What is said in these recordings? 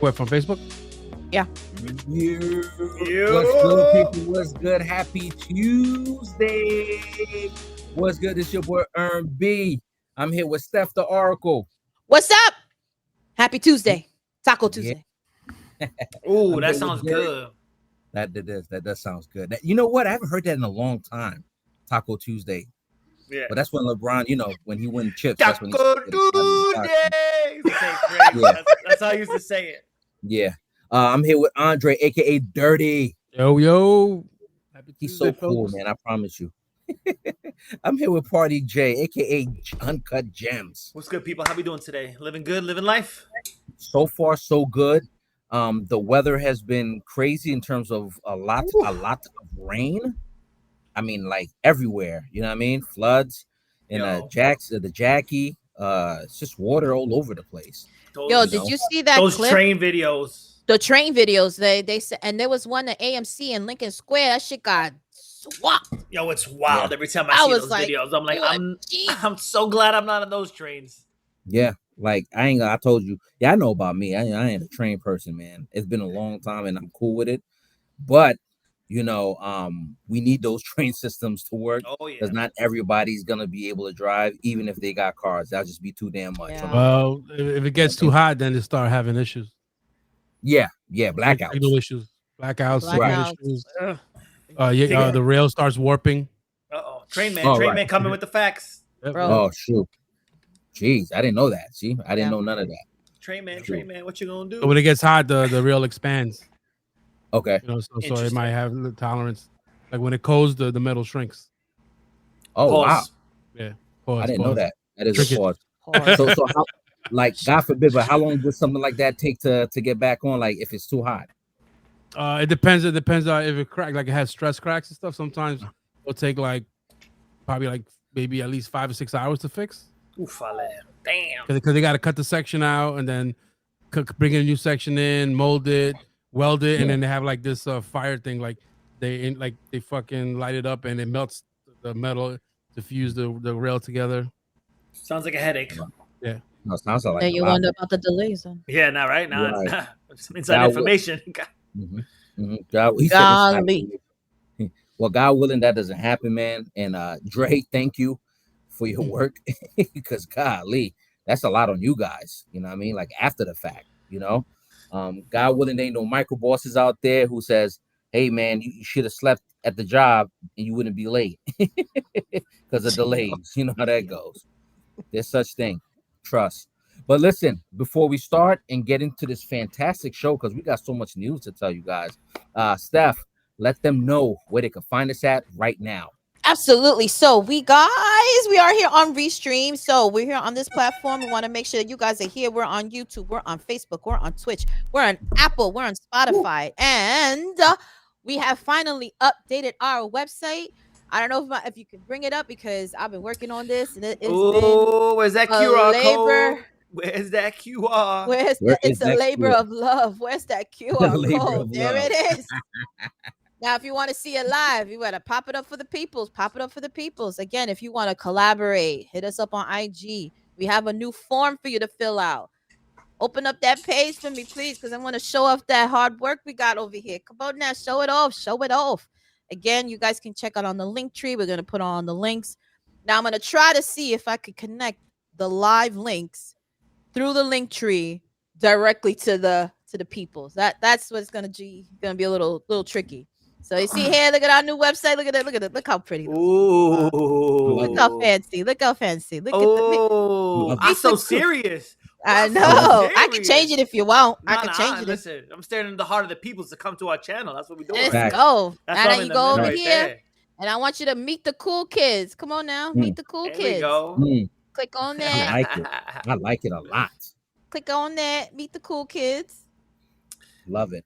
what, from Facebook? Yeah. What's good, people? What's good? Happy Tuesday. What's good? It's your boy Earn B. I'm here with Steph the Oracle. What's up? Happy Tuesday. Taco Tuesday. Ooh, that sounds good. That does sounds good. You know what? I haven't heard that in a long time. Taco Tuesday. Yeah. But that's when LeBron, when he wins chips. Taco Tuesday. Yeah. That's how I used to say it. Yeah. I'm here with Andre, aka Dirty. Yo. Happy He's Tuesday, so cool, folks. man. I promise you. I'm here with Party J, aka Uncut Gems. What's good, people? How we doing today? Living good, living life? So far, so good. The weather has been crazy in terms of a lot of rain. I mean, like everywhere. You know what I mean? Floods and the Jackie. It's just water all over the place. Did you see that those clip? train videos? The train videos. They said, and there was one at AMC in Lincoln Square. That shit got swamped. Yo, it's wild. Every time I see those videos, I'm like, I'm so glad I'm not on those trains. Yeah, like I told you. Yeah, I know about me. I ain't a train person, man. It's been a long time, and I'm cool with it. But we need those train systems to work. Oh yeah, because not everybody's gonna be able to drive, even if they got cars. That'll just be too damn much. Yeah. Well, if it gets too hot, then they start having issues. Yeah, blackouts. Signal issues. Blackouts. Blackouts. Signal issues. The rail starts warping. Uh-oh. Train man coming with the facts. Bro. Oh, shoot. Jeez, I didn't know that. See, I didn't know none of that. Train man, what you gonna do? So when it gets hot, the rail expands. Okay. So it might have the tolerance. Like when it colds, the metal shrinks. Oh, Pause. wow. Yeah. Pause, I didn't know that. That is a pause. Pause. So how, like, God forbid, but how long does something like that take to get back on? Like, if it's too hot? It depends. It depends on if it cracks. Like it has stress cracks and stuff. Sometimes it'll take maybe at least 5 or 6 hours to fix. Oof, damn. Because they got to cut the section out and then bring in a new section in, mold it, weld it, and then they have like this fire thing. Like they fucking light it up and it melts the metal to fuse the rail together. Sounds like a headache. Yeah. No, it sounds like. Then you wonder about the delays. Then. Yeah, now right now, Right. some inside information. Golly. Well, God willing, that doesn't happen, man. And Dre, thank you for your work because golly, that's a lot on you guys. You know what I mean? Like after the fact, God willing, there ain't no micro bosses out there who says, "Hey, man, you should have slept at the job and you wouldn't be late because of delays." You know how that goes. There's such thing. Trust. But listen, before we start and get into this fantastic show, because we got so much news to tell you guys, Steph, let them know where they can find us at right now. Absolutely. So we are here on Restream. So we're here on this platform. We want to make sure that you guys are here. We're on YouTube. We're on Facebook. We're on Twitch. We're on Apple. We're on Spotify. And we have finally updated our website. I don't know if you can bring it up because I've been working on this. And it's where's that QR code? Where's that QR? It's a labor of love. Where's that QR code? There it is. Now, if you want to see it live, you got to pop it up for the peoples. Pop it up for the peoples. Again, if you want to collaborate, hit us up on IG. We have a new form for you to fill out. Open up that page for me, please, because I want to show off that hard work we got over here. Come on now, show it off. Show it off. Again, you guys can check out on the link tree. We're going to put on the links. Now, I'm going to try to see if I could connect the live links through the link tree directly to the peoples. That's what's going to be a little tricky. So you see here, look at our new website. Look at it. Look how pretty. Ooh. Look how fancy. Look at I'm so serious. I know. I can change it if you want. I can change it. Listen, I'm staring in the heart of the people to come to our channel. That's what we're doing. Let's go. That's now you go over right here, there. and I want you to meet the cool kids. Come on now, meet the cool kids. There we go. Click on I that. like it. I like it a lot. Click on that. Meet the cool kids. Love it.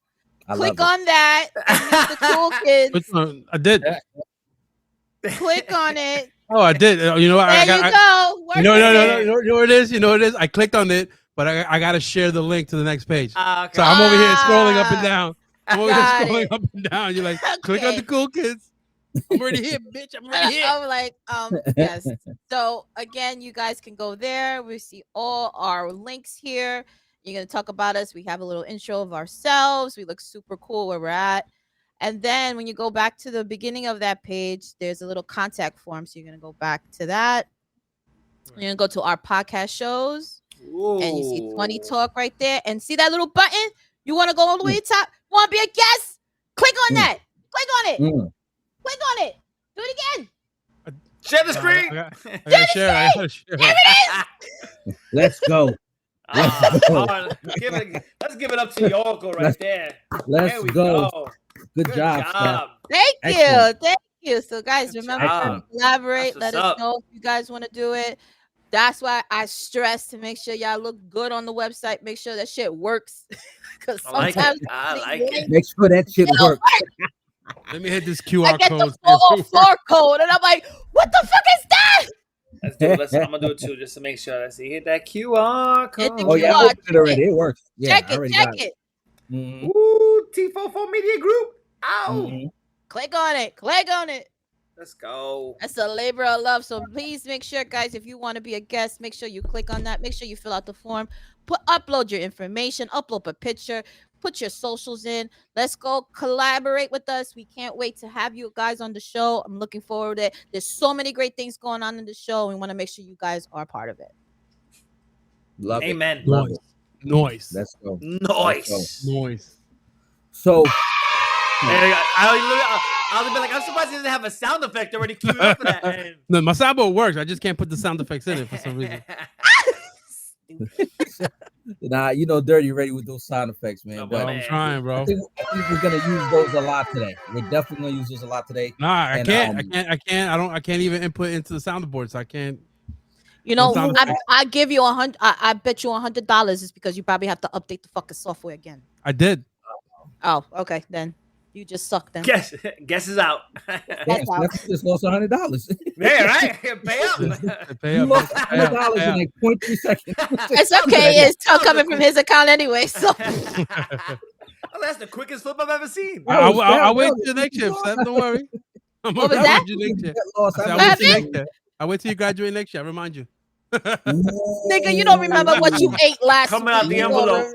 Click on that. Meet the cool kids. I did. Click on it. Oh, I did. You know what? There you go. No. You know what it is? You know what it is? I clicked on it, but I got to share the link to the next page. Okay. So I'm over here scrolling up and down. You're like, Okay. click on the cool kids. I'm already here, bitch. I'm already here. I'm like, yes. So again, you guys can go there. We see all our links here. You're going to talk about us. We have a little intro of ourselves. We look super cool where we're at. And then when you go back to the beginning of that page, there's a little contact form. So you're going to go back to that. You're going to go to our podcast shows. Ooh. And you see 20 Talk right there. And see that little button? You want to go all the way to the top? Want to be a guest? Click on that. Click on it. Click on it. Do it again. Share the screen. I gotta share. There it is. Let's go. Let's give it up to Yorko right there. Let's go. Good job. Thank you. So guys, remember to collaborate. Let us know if you guys want to do it. That's why I stress to make sure y'all look good on the website. Make sure that shit works. Because sometimes I like it. Make sure that shit works. Let me hit this QR I get code. the 404 code, and I'm like, what the fuck is that? Let's do it. I'm gonna do it too, just to make sure. Let's see. Hit that QR code. Oh yeah, I opened it already. It works. Yeah, check it. Mm-hmm. Ooh, T44 Media Group. Ow. Mm-hmm. Click on it. Let's go. That's a labor of love. So please make sure, guys, if you want to be a guest, make sure you click on that. Make sure you fill out the form. Upload your information. Upload a picture. Put your socials in. Let's go collaborate with us. We can't wait to have you guys on the show. I'm looking forward to it. There's so many great things going on in the show. We want to make sure you guys are part of it. Love Amen. it. Love it. Noise. Let's go. Noise. So I was like, I'm surprised he doesn't have a sound effect already queued up for that. And... No, my soundboard works. I just can't put the sound effects in it for some reason. Nah, you know, Dirty ready with those sound effects, man. Bro, I'm trying, bro. I think we're gonna use those a lot today. We're definitely gonna use those a lot today. Nah, I can't even input into the soundboard, so I can't. You know, I give you $100. I bet you $100 is because you probably have to update the fucking software again. I did. Oh, okay, then you just suck. Then guess is out. Just lost $100. Yeah, right. Pay up. You lost $100 in like 0.3 seconds. It's okay. It's still coming from his account anyway. So that's the quickest flip I've ever seen. I'll wait till next year, Steph. Don't worry. What was that? I'll wait till you graduate next year. I remind you. Nigga, you don't remember what you ate last Coming week. out the envelope.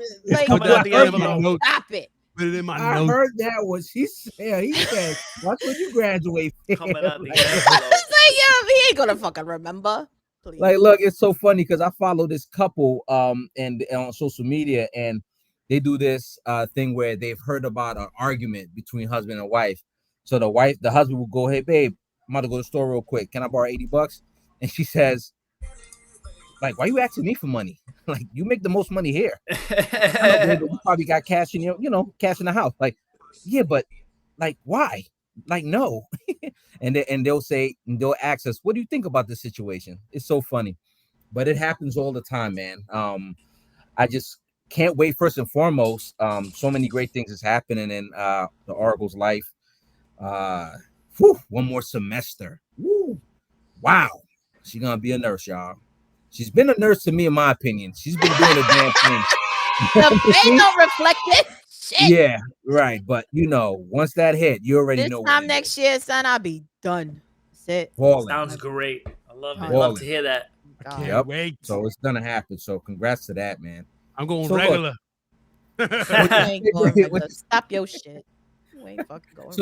Coming out the envelope. Stop it. Put it in my I notes. heard that was he said, watch when you graduate. Coming out the envelope. It's like, yeah, he ain't gonna fucking remember. Please. Like, look, it's so funny because I follow this couple and on social media, and they do this thing where they've heard about an argument between husband and wife. So the husband will go, "Hey babe, I'm about to go to the store real quick. Can I borrow $80?" And she says, like, why you asking me for money? Like, you make the most money here. You probably got cash in cash in the house. Like, yeah, but like, why? Like, no. and they'll ask us, what do you think about this situation? It's so funny, but it happens all the time, man. I just can't wait. First and foremost, so many great things is happening in the Oracle's life. One more semester. Woo. Wow. She's gonna be a nurse, y'all. She's been a nurse to me, in my opinion. She's been doing a damn thing. The pay don't reflect it. Shit. Yeah, right. But once that hit, you already know. This time next year, son, I'll be done. That's it. Sounds great. I love it. Love to hear that. I can't wait. So it's gonna happen. So congrats to that, man. I'm going regular. Stop your shit. You ain't fucking going.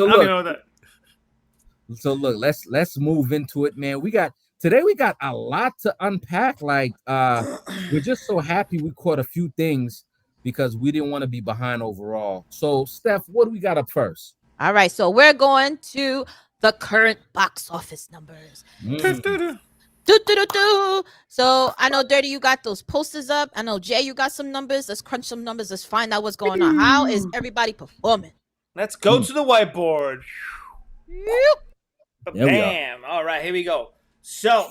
So look, let's move into it, man. We got a lot to unpack. Like, we're just so happy we caught a few things because we didn't want to be behind overall. So, Steph, what do we got up first? All right, so we're going to the current box office numbers. So I know, Dirty, you got those posters up. I know, Jay, you got some numbers. Let's crunch some numbers. Let's find out what's going on. How is everybody performing? Let's go to the whiteboard. Bam. All right, here we go. So,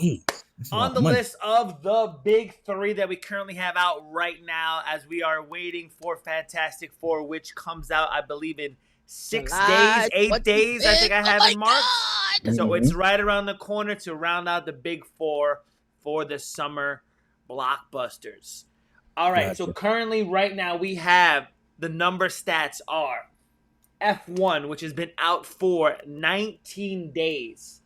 on the list of the big three that we currently have out right now, as we are waiting for Fantastic Four, which comes out, I believe, in 8 days, I think I have in March. So it's right around the corner to round out the big four for the summer blockbusters. All right, so currently right now we have the number stats are F1, which has been out for 19 days.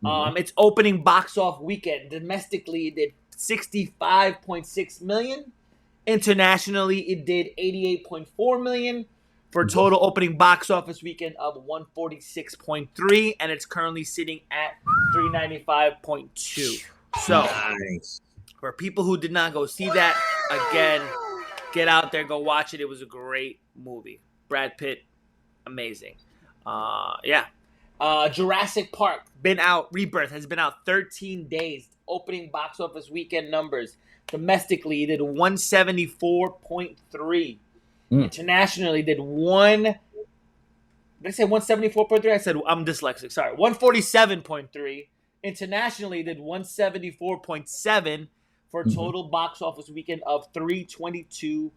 Its opening box off weekend domestically did 65.6 million, Internationally, it did 88.4 million for a total opening box office weekend of 146.3, and it's currently sitting at 395.2. So, Nice. for people who did not go see that, again, get out there, go watch it. It was a great movie. Brad Pitt, amazing. Jurassic Park, been out. Rebirth has been out 13 days. Opening box office weekend numbers. Domestically, it did 174.3. Internationally, did Did I say 174.3? I said I'm dyslexic. Sorry, 147.3. Internationally, did 174.7 for a total box office weekend of 322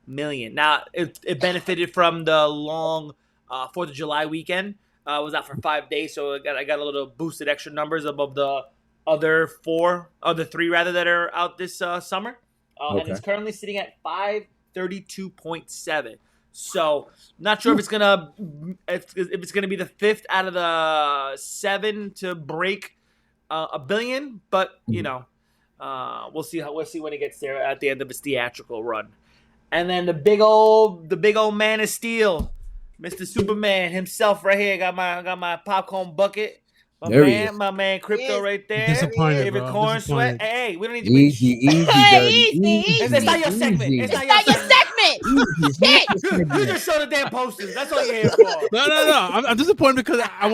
million. Now, it benefited from the long 4th of July weekend. I was out for 5 days, so I got a little boosted extra numbers above the other three that are out this summer. And it's currently sitting at 532.7. So, not sure if it's gonna be the 5th out of the 7 to break $1 billion, but we'll see when it gets there at the end of its theatrical run. And then the big old Man of Steel, Mr. Superman himself, right here. Got my popcorn bucket. My man, Crypto right there. Disappointed, David bro. Corn Disappointed. Sweat. Hey, we don't need to Easy, It's not your segment. It's not your segment. You just show the damn posters. That's all you're here for. No. I'm disappointed because I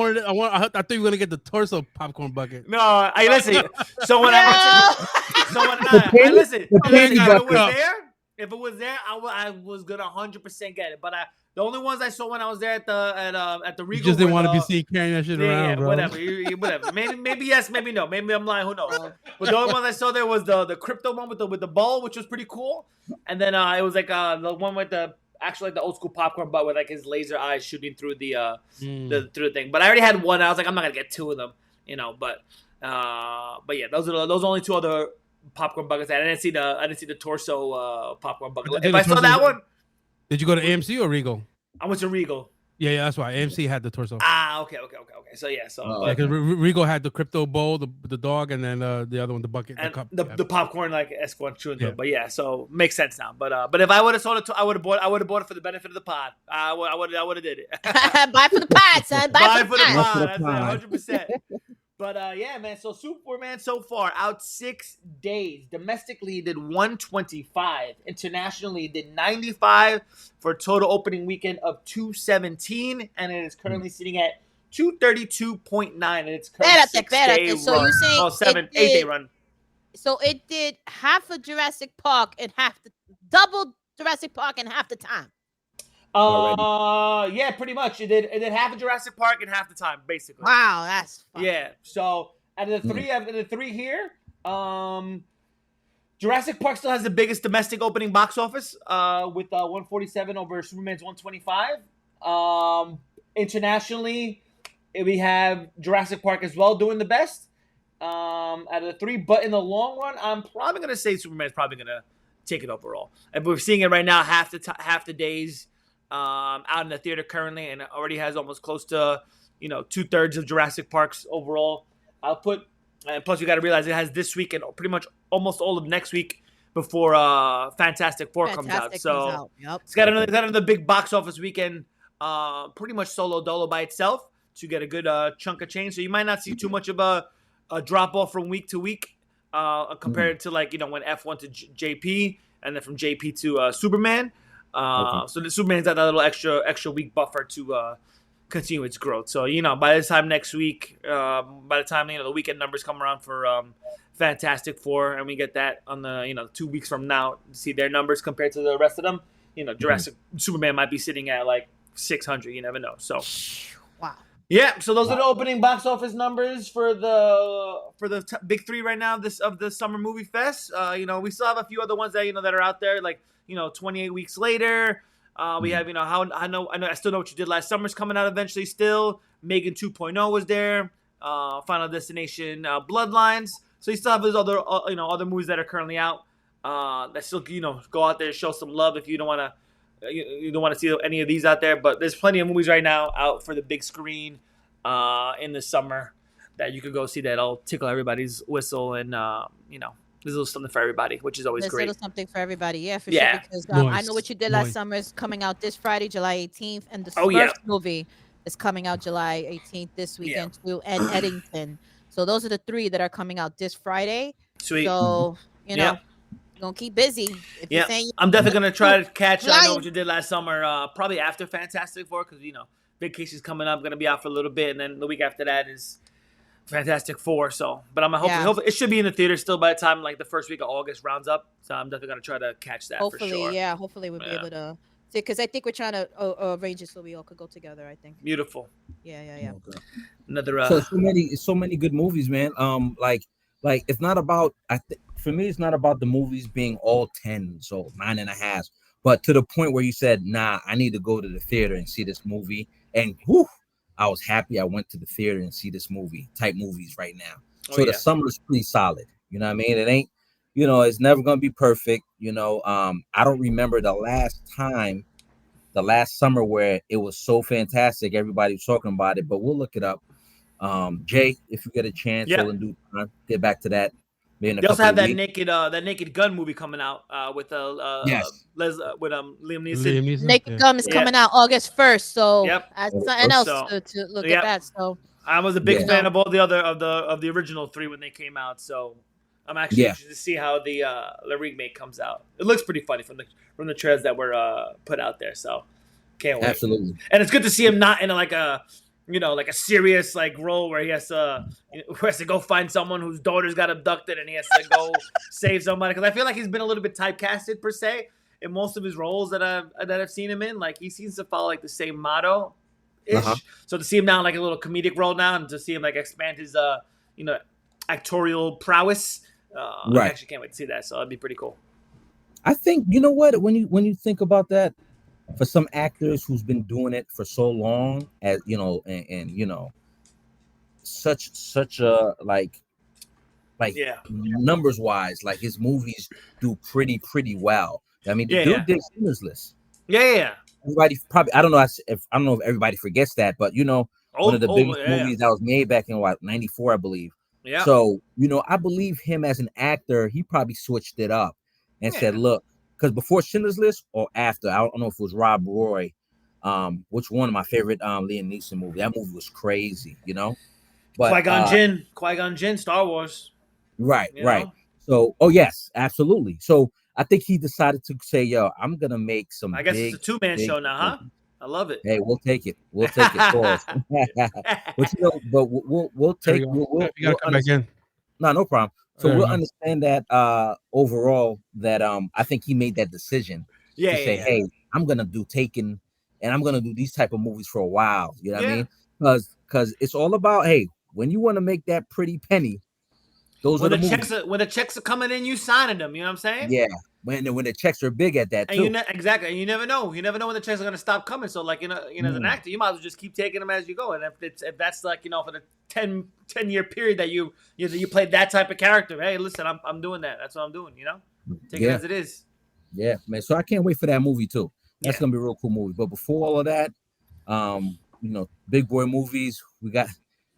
thought you were gonna get the torso popcorn bucket. No, listen. So when if it was there, I was gonna 100% get it. But the only ones I saw when I was there at the Regal, you just didn't want to be seen carrying that shit around, bro. Whatever. Maybe yes, maybe no. Maybe I'm lying. Who knows? But the only ones I saw there was the crypto one with the ball, which was pretty cool. And then it was like the one with the old school popcorn, but with like his laser eyes shooting through the thing. But I already had one. I was like, I'm not gonna get two of them, But yeah, those are only two other popcorn buckets. I didn't see the torso popcorn bucket. If I saw that one, did you go to AMC or Regal? I went to Regal. Yeah, that's why AMC had the torso. Okay. So yeah, because Regal had the crypto bowl, the dog, and then the other one, the bucket, and the cup, the popcorn like S1 chewing through. But yeah, so makes sense now. But if I would have sold it, I would have bought it for the benefit of the pod. I would have did it. Buy for the pod, son. Buy for the pod. That's 100%. But yeah, man. So Superman so far out 6 days. Domestically, it did 125. Internationally, it did 95 for a total opening weekend of 217, and it is currently sitting at 232.9, and it's currently Espérate. So you're saying 8-day run. So it did half of Jurassic Park and double Jurassic Park in half the time. Yeah, pretty much. It did half of Jurassic Park in half the time, basically. Wow, that's fun. Yeah. So out of the three here, Jurassic Park still has the biggest domestic opening box office, with 147 over Superman's 125. Internationally, we have Jurassic Park as well doing the best out of the three. But in the long run, I'm probably gonna say Superman's probably gonna take it overall. And we're seeing it right now, half the days out in the theater currently, and it already has almost close to 2/3 of Jurassic Park's overall output. And plus, you got to realize it has this week and pretty much almost all of next week before Fantastic Four comes out. So it's got another big box office weekend, pretty much solo dolo by itself to get a good chunk of change. So you might not see too much of a drop off from week to week compared to when F1 to JP and then from JP to Superman. So the Superman's got that little extra week buffer to continue its growth. So by this time next week, by the time the weekend numbers come around for Fantastic Four, and we get that on the 2 weeks from now to see their numbers compared to the rest of them, Jurassic Superman might be sitting at like 600. You never know. So wow. Yeah, so those are the opening box office numbers for the big three right now of the Summer Movie Fest. We still have a few other ones that that are out there, like 28 weeks later. We have I still know what you did last summer's coming out eventually. Still, Megan 2.0 was there. Final Destination, Bloodlines. So you still have those other other movies that are currently out. That still go out there and show some love if you don't want to. You don't want to see any of these out there, but there's plenty of movies right now out for the big screen in the summer that you could go see that'll tickle everybody's whistle and There's a little something for everybody, which is always There's a great. little something for everybody. Yeah, for sure. Yeah. Because I Know Nice. What You Did Last Nice. Summer is coming out this Friday, July 18th, and the Oh, yeah. Smurfs movie is coming out July 18th this Yeah. weekend too, and Eddington. So those are the 3 that are coming out this Friday. Sweet. So you know, you're gonna keep busy. If Yeah, you're saying I'm definitely gonna try to catch. I Know Flying. What You Did Last Summer. Probably after Fantastic Four, because vacation's coming up. Gonna be out for a little bit, and then the week after that is Fantastic Four. So, but I'm hopefully it should be in the theater still by the time like the first week of August rounds up. So I'm definitely gonna try to catch that. hopefully, for sure. yeah, hopefully we'll be able to see, because I think we're trying to arrange it so we all could go together. I think. Beautiful. Yeah. Okay. Another. So many good movies, man. Like it's not about. For me, it's not about the movies being all 10, so 9.5. But to the point where you said, "Nah, I need to go to the theater and see this movie," and whew, I was happy I went to the theater and see this movie. Type movies right now. So the summer is pretty solid. You know what I mean? It ain't. It's never gonna be perfect. I don't remember the last summer where it was so fantastic. Everybody was talking about it, but we'll look it up. Jay, if you get a chance, Yep. we'll in due time get back to that. They also have that Naked Gun movie coming out with Yes. with Liam Neeson. Liam Neeson? Naked Gun is coming out August 1st. So as something else to look at that. So I was a big fan of all the other of the original 3 when they came out. So I'm actually interested to see how the remake comes out. It looks pretty funny from the trailers that were put out there. So can't wait. Absolutely. And it's good to see him not in like a serious like role where he has to go find someone whose daughters got abducted and he has to go save somebody. Because I feel like he's been a little bit typecasted per se in most of his roles that I've seen him in. Like he seems to follow like the same motto ish. So to see him now in like a little comedic role now, and to see him like expand his actorial prowess, I actually can't wait to see that. So that'd be pretty cool. I think what, when you think about that, for some actors who's been doing it for so long, as and such a like numbers wise, like his movies do pretty well. I mean, the dude did Schindler's List. Yeah. Everybody probably, I don't know if everybody forgets that, but one of the biggest movies that was made back in 94, I believe. Yeah. So I believe him as an actor, he probably switched it up and said, look. Because before Schindler's List or after, I don't know if it was Rob Roy, which one of my favorite Liam Neeson movie. That movie was crazy, But Qui-Gon Jinn, Star Wars. Right. So, yes, absolutely. So I think he decided to say, "Yo, I'm gonna make some." I guess it's a 2-man show now, huh? I love it. Hey, we'll take it. We'll take it. But we'll take. We'll gotta come back in. No problem. So we'll understand that overall that I think he made that decision to say, hey, I'm gonna do Taken and I'm gonna do these type of movies for a while. You know what I mean? Because it's all about, hey, when you want to make that pretty penny, those are the movies. When the checks are coming in, you signing them. You know what I'm saying? Yeah. When the checks are big at that too. Exactly. And you never know. You never know when the checks are gonna stop coming. So like as an actor, you might as well just keep taking them as you go. And if that's like for the 10-year period that you played that type of character, hey, listen, I'm doing that. That's what I'm doing. Take it as it is. Yeah, man. So I can't wait for that movie too. That's gonna be a real cool movie. But before all of that, big boy movies, we got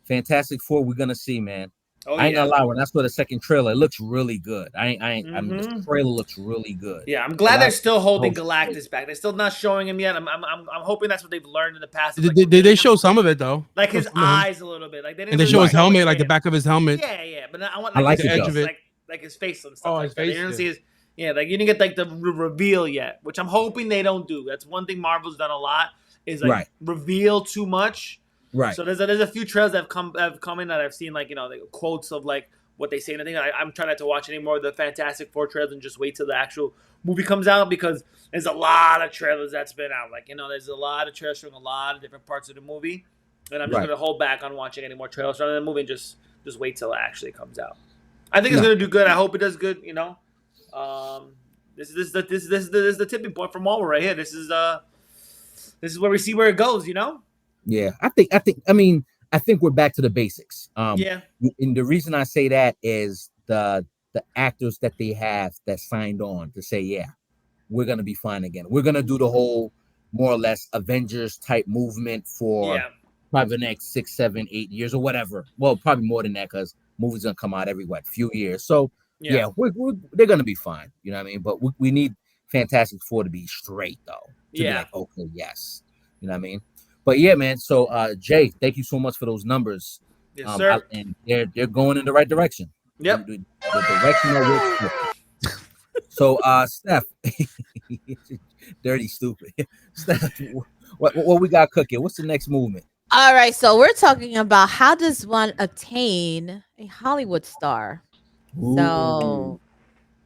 Fantastic Four. We're gonna see, man. I ain't gonna lie, when I saw the second trailer, it looks really good. I mean, the trailer looks really good. Yeah, I'm glad they're still holding Galactus back. They're still not showing him yet. I'm hoping that's what they've learned in the past. Did they show some of it though? Like his eyes a little bit. Like they didn't. And they show his helmet, like the back of his helmet. Yeah. But I want the edge of it, like his face and stuff. His face. You didn't see his. Yeah, like you didn't get like the reveal yet, which I'm hoping they don't do. That's one thing Marvel's done a lot is like reveal too much. Right. So there's a few trailers that have come in that I've seen like the quotes of like what they say and everything. I'm trying not to watch any more of the Fantastic Four trailers and just wait till the actual movie comes out, because there's a lot of trailers that's been out. Like, there's a lot of trailers showing a lot of different parts of the movie. And I'm just going to hold back on watching any more trailers from the movie and just wait till it actually comes out. I think it's going to do good. I hope it does good, This is the tipping point for Marvel right here. This is where we see where it goes, Yeah, I think we're back to the basics. And the reason I say that is the actors that they have that signed on to say, yeah, we're gonna be fine again. We're gonna do the whole more or less Avengers type movement for probably the next 6, 7, 8 years or whatever. Well, probably more than that, because movies gonna come out every few years. So Yeah, they're gonna be fine. You know what I mean? But we need Fantastic Four to be straight though, to be like, okay, yes. You know what I mean? But yeah, man. So Jay, thank you so much for those numbers. Yes, sir. And they're going in the right direction. Yep. The direction that we're supposed. So Steph, dirty stupid. Steph, what we got cooking? What's the next movement? All right, so we're talking about how does one obtain a Hollywood star. So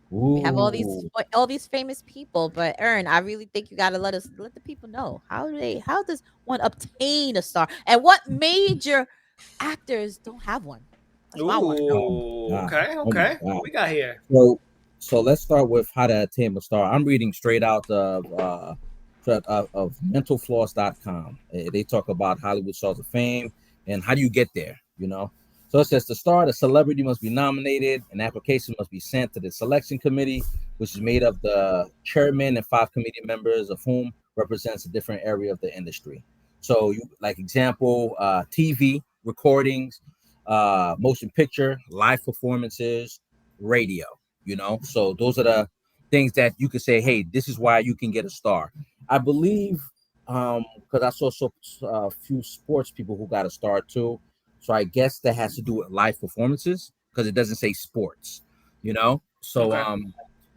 we have all these famous people, but Ern, I really think you got to let the people know how does one obtain a star, and what major actors don't have one. That's what I want to know. Okay. What we got here? So let's start with how to attain a star. I'm reading straight out of mentalfloss.com. They talk about Hollywood Stars of Fame and how do you get there, you know? So it says to start, a celebrity must be nominated. An application must be sent to the selection committee, which is made of the chairman and 5 committee members, of whom represents a different area of the industry. So you like example, TV, recordings, motion picture, live performances, radio, you know? So those are the things that you could say, hey, this is why you can get a star. I believe, because I saw a few sports people who got a star too. So I guess that has to do with live performances because it doesn't say sports, you know? So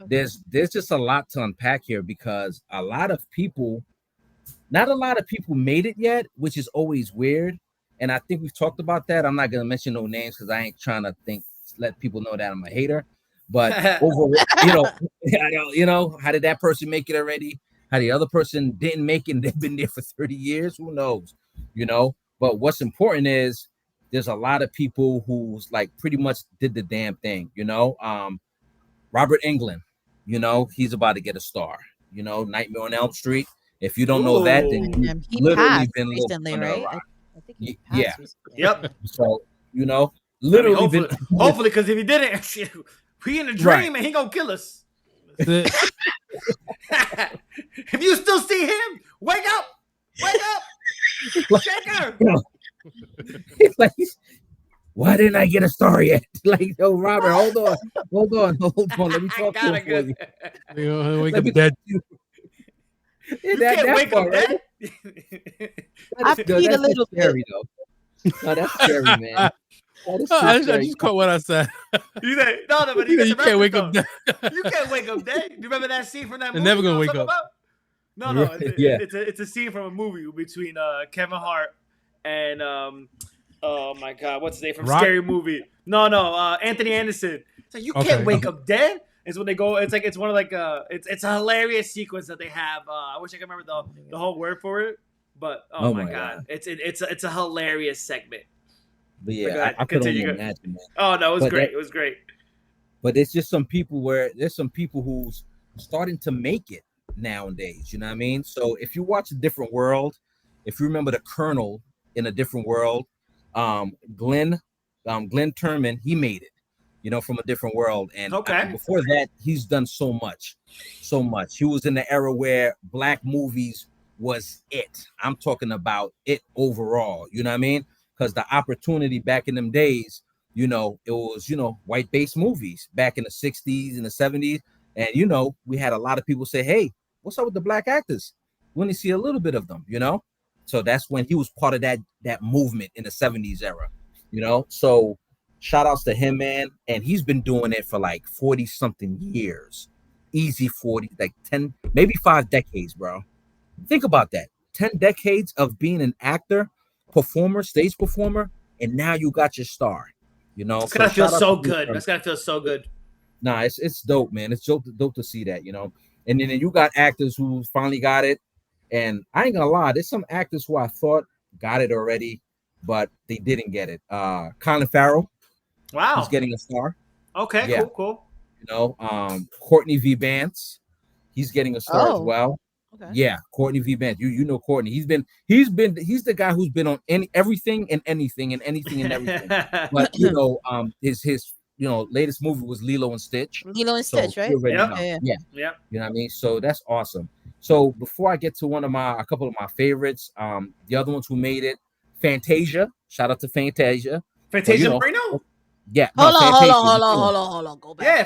there's just a lot to unpack here because not a lot of people made it yet, which is always weird. And I think we've talked about that. I'm not going to mention no names because I ain't trying to let people know that I'm a hater. But overall, you know, how did that person make it already? How the other person didn't make it and they've been there for 30 years? Who knows? You know, but what's important is there's a lot of people who's like pretty much did the damn thing, you know. Robert Englund, you know, he's about to get a star, you know, Nightmare on Elm Street. If you don't know that, then He literally passed been recently, right? I think he passed recently. Yep. So, you know, literally hopefully, because if he didn't, we in a dream and he gonna kill us. If you still see him, wake up, Shaker. Like, why didn't I get a star yet? Like, yo, Robert, hold on. Let me talk to him for you. Wake up dead. You can't wake up dead. I peed a little scary, though. No, that's scary, man. I just caught what I said. You said, no, but you can't wake up dead. You can't wake up dead. You remember that scene from that movie? They're never gonna wake up. No. It's a scene from a movie between Kevin Hart and oh my God, what's his name from Scary Movie? No, Anthony Anderson. It's like you can't wake up dead. It's when they go. It's like it's one of like it's a hilarious sequence that they have. I wish I could remember the whole word for it, but oh my God. It's a hilarious segment. But yeah, I could only imagine that. Oh no, it was great. It was great. But there's just some people who's starting to make it nowadays. You know what I mean? So if you watch A Different World, if you remember the Colonel in A Different World, Glenn Turman, he made it, you know, from A Different World. And before that, he's done so much. He was in the era where black movies was it. I'm talking about it overall. You know what I mean? Because the opportunity back in them days, you know, it was, you know, white-based movies back in the 60s and the 70s. And, you know, we had a lot of people say, hey, what's up with the black actors? We only see a little bit of them, you know? So that's when he was part of that movement in the 70s era, you know? So shout outs to him, man. And he's been doing it for like 40 something years. Easy 40, like 10, maybe 5 decades, bro. Think about that. 10 decades of being an actor, performer, stage performer, and now you got your star. You know, it's gotta feel so good. That's gotta feel so good. Nah, it's dope, man. It's dope to see that, you know. And then you got actors who finally got it. And I ain't gonna lie, there's some actors who I thought got it already, but they didn't get it. Colin Farrell. Wow. He's getting a star. Okay, yeah. Cool. You know, Courtney V. Vance, he's getting a star as well. Okay. Yeah, Courtney V. Vance. You know Courtney. He's the guy who's been on anything and anything. But you know, his you know, latest movie was Lilo and Stitch. Right? Yeah. You know what I mean? So that's awesome. So before I get to a couple of my favorites, the other ones who made it, Fantasia. Shout out to Fantasia. Fantasia Barrino? Yeah. Hold No, on, Fantasia. hold on. Go back. Yeah, I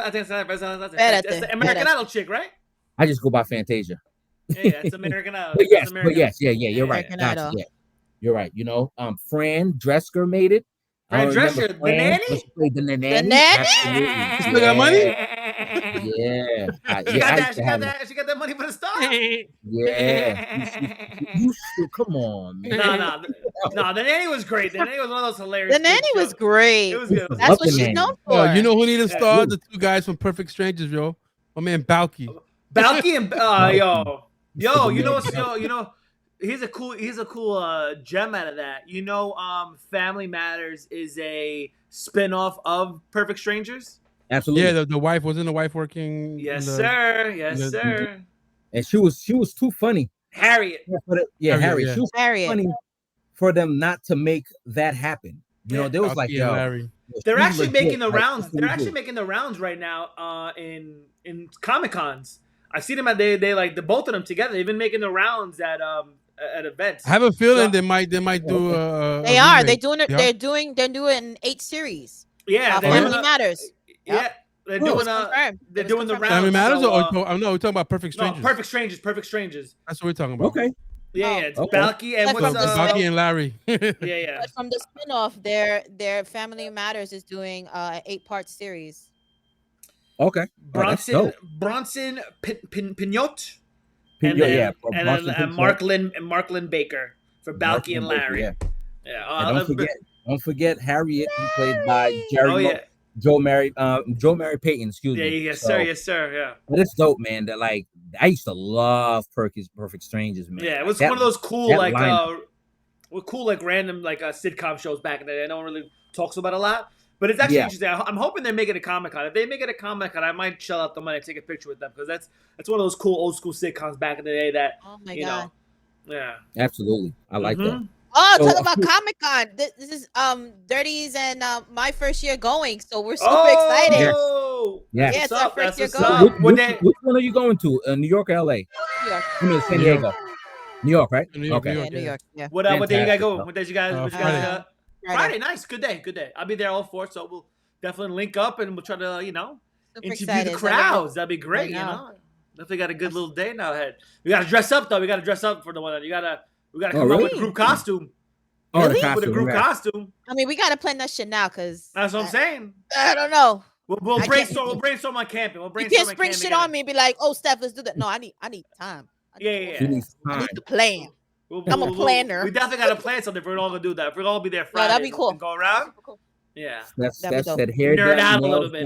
think that's the American Idol chick, right? I just go by Fantasia. Yeah, it's American Idol. But That's yes, American. yeah, you're right. American Gotcha. Idol. Yeah, you're right. You know, Fran Drescher made it. Fran I remember Drescher, the Fran nanny? when she played the nanny. nanny? Absolutely. She still got money? Yeah. She got that. She got that money for the star. Yeah. You should come on, man. No. The nanny was great. The nanny was one of those hilarious. The nanny was great. It was good. That's what she's known for. You know who needed a star? The two guys from Perfect Strangers, yo. My man Balky. Balky and yo, you know, here's a cool gem out of that. You know, Family Matters is a spin-off of Perfect Strangers. Absolutely. Yeah, the wife wasn't the wife working. Yes, sir. And she was too funny. Harriet. Harriet. Yeah. She was Harriet. funny for them not to make that happen. You know, there was like, yo, Larry. They're actually making the rounds. They're actually making the rounds right now in Comic-Cons. I see them they like the both of them together. They've been making the rounds at events. I have a feeling they might do They are. They're doing it. Yeah. They're doing in 8 series. Yeah, Family Matters. Yeah, they're doing the rounds. Family Matters, or no, we're talking about Perfect Strangers. No, Perfect Strangers. That's what we're talking about. Okay. Yeah, it's Balky and what's Balky and Larry. Yeah. But from the spinoff, their Family Matters is doing an 8-part series. Okay. Bronson Pinot. And Mark Lynn Baker for Balky and Larry. Yeah. Don't forget Harriet, who played by Joe Mary Payton. Excuse me. Yes, sir. Yeah. But it's dope, man. That like I used to love Perfect Strangers, man. Yeah, it was one of those cool random sitcom shows back in the day. No one really talks about a lot. But it's actually interesting. I'm hoping they make it a Comic-Con. If they make it a Comic-Con, I might shell out the money and take a picture with them because that's one of those cool old school sitcoms back in the day that know. Yeah. Absolutely. I like that. Oh, talk about Comic-Con. This is Dirties and my first year going, so we're super excited. Yeah, it's our first year going. Which one are you going to? New York or LA? New York. I mean, San Diego. New York, right? New York, okay. New York. Yeah. What day you guys go? What day you guys? Friday. Nice. Good day. I'll be there all 4, so we'll definitely link up and we'll try to, interview the crowds. That'd be great, Definitely got a good little day now ahead. We gotta dress up though. We gotta dress up for the one. We gotta come up with a group costume. Really? With a group costume. I mean, we gotta plan that shit now because that's what I'm saying. I don't know. We'll brainstorm. We'll brainstorm on camping. You can't spring shit on me and be like, "Oh, Steph, let's do that." No, I need time. I need to plan. I'm a planner. We definitely got to plan something if we're all gonna do that. If we're all gonna be there Friday, that'd be cool. And go around. Yeah, that's that hair. Nerd out a little bit,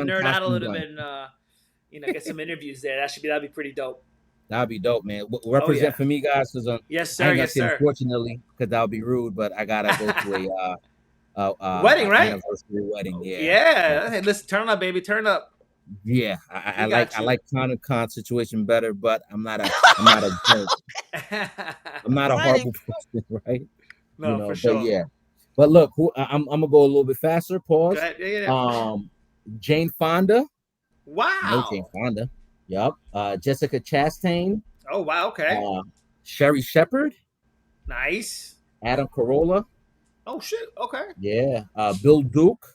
and get some interviews there. That'd be pretty dope. That'd be dope, man. Represent for me, guys. Cause yes, sir. Unfortunately, because that'll be rude, but I gotta go to a wedding, right? Anniversary wedding. Yeah. Yeah. Hey, listen, turn up, baby, turn up. Yeah, I like Comic-Con situation better, but I'm not a jerk. I'm not a horrible person, right? No, for sure. But yeah, but look, I'm gonna go a little bit faster. Pause. Go ahead. Yeah. Jane Fonda. Wow. No, Jane Fonda. Yup. Jessica Chastain. Oh wow. Okay. Sherry Shepherd. Nice. Adam Carolla. Oh shit. Okay. Yeah. Bill Duke.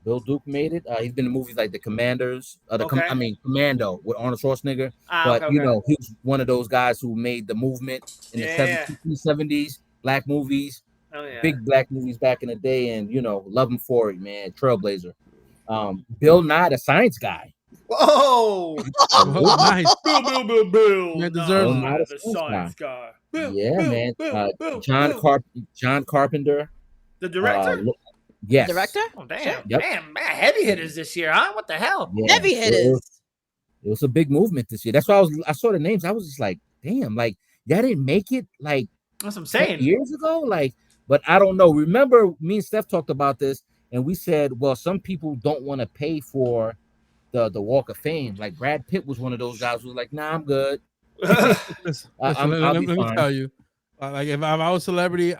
Bill Duke made it. He's been in movies like The Commanders. Commando with Arnold Schwarzenegger. You know, he's one of those guys who made the movement in the 70s, black movies. Oh, yeah. Big black movies back in the day, and love him for it, man. Trailblazer. Bill Nye, the science guy. Whoa! Nice. Bill. You deserve the science guy. Man. John Carpenter. The director. Yes. Director? Oh, damn. Yep. Damn, man. Heavy hitters this year, huh? What the hell? Yeah. Heavy hitters. It was a big movement this year. That's why I saw the names. I was just like, damn, like, y'all didn't make it like that's what I'm saying. Years ago? Like, but I don't know. Remember, me and Steph talked about this, and we said, well, some people don't want to pay for the Walk of Fame. Like Brad Pitt was one of those guys who was like, nah, I'm good. Let me tell you. Like if I was a celebrity,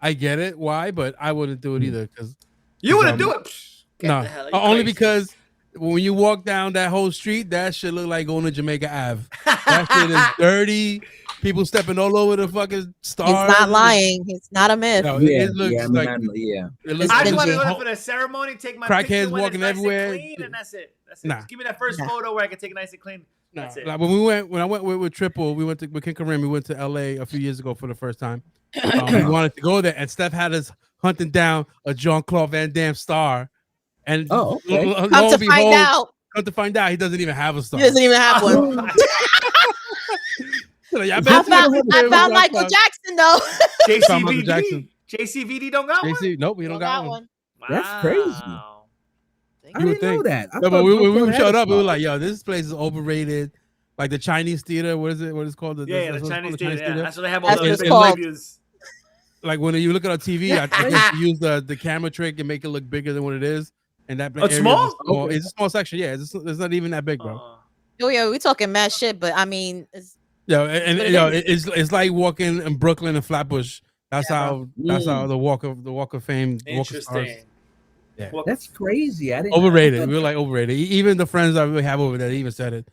I get it why, but I wouldn't do it either because you wouldn't do it. No, only because when you walk down that whole street, that shit look like going to Jamaica Ave. That shit is dirty. people stepping all over the fucking stars. He's not lying. He's not a myth. No, Yeah, it looks yeah, I mean, like yeah. it looks I like just want to dingy. go there for the ceremony, take my Crackheads picture when it's walking nice everywhere. and clean, and that's it. That's it. Nah. Just give me that first photo where I can take it nice and clean. No, That's it. like when I went with Triple, we went to with King Kareem. We went to LA a few years ago for the first time. We wanted to go there, and Steph had us hunting down a Jean-Claude Van Damme star. And okay. Come to find out, he doesn't even have a star. He doesn't even have one. Like, I found Michael Jackson though. JCVD don't got one. Nope, we don't got one. Wow. That's crazy. I didn't know that. No, but when we showed up, we were like, "Yo, this place is overrated." Like the Chinese theater, what is it? What is it called? The Chinese theater. Yeah. That's what they have all That's those reviews. Like when you look at our TV, I guess you use the camera trick and make it look bigger than what it is. And that it's small? Okay. It's a small section. Yeah, it's not even that big, bro. Oh yeah, we talking mad shit, but I mean, it's like walking in Brooklyn and Flatbush. That's how the Walk of Fame. Interesting. Yeah, that's crazy. I didn't overrated. We were like overrated. Even the friends that we have over there even said it.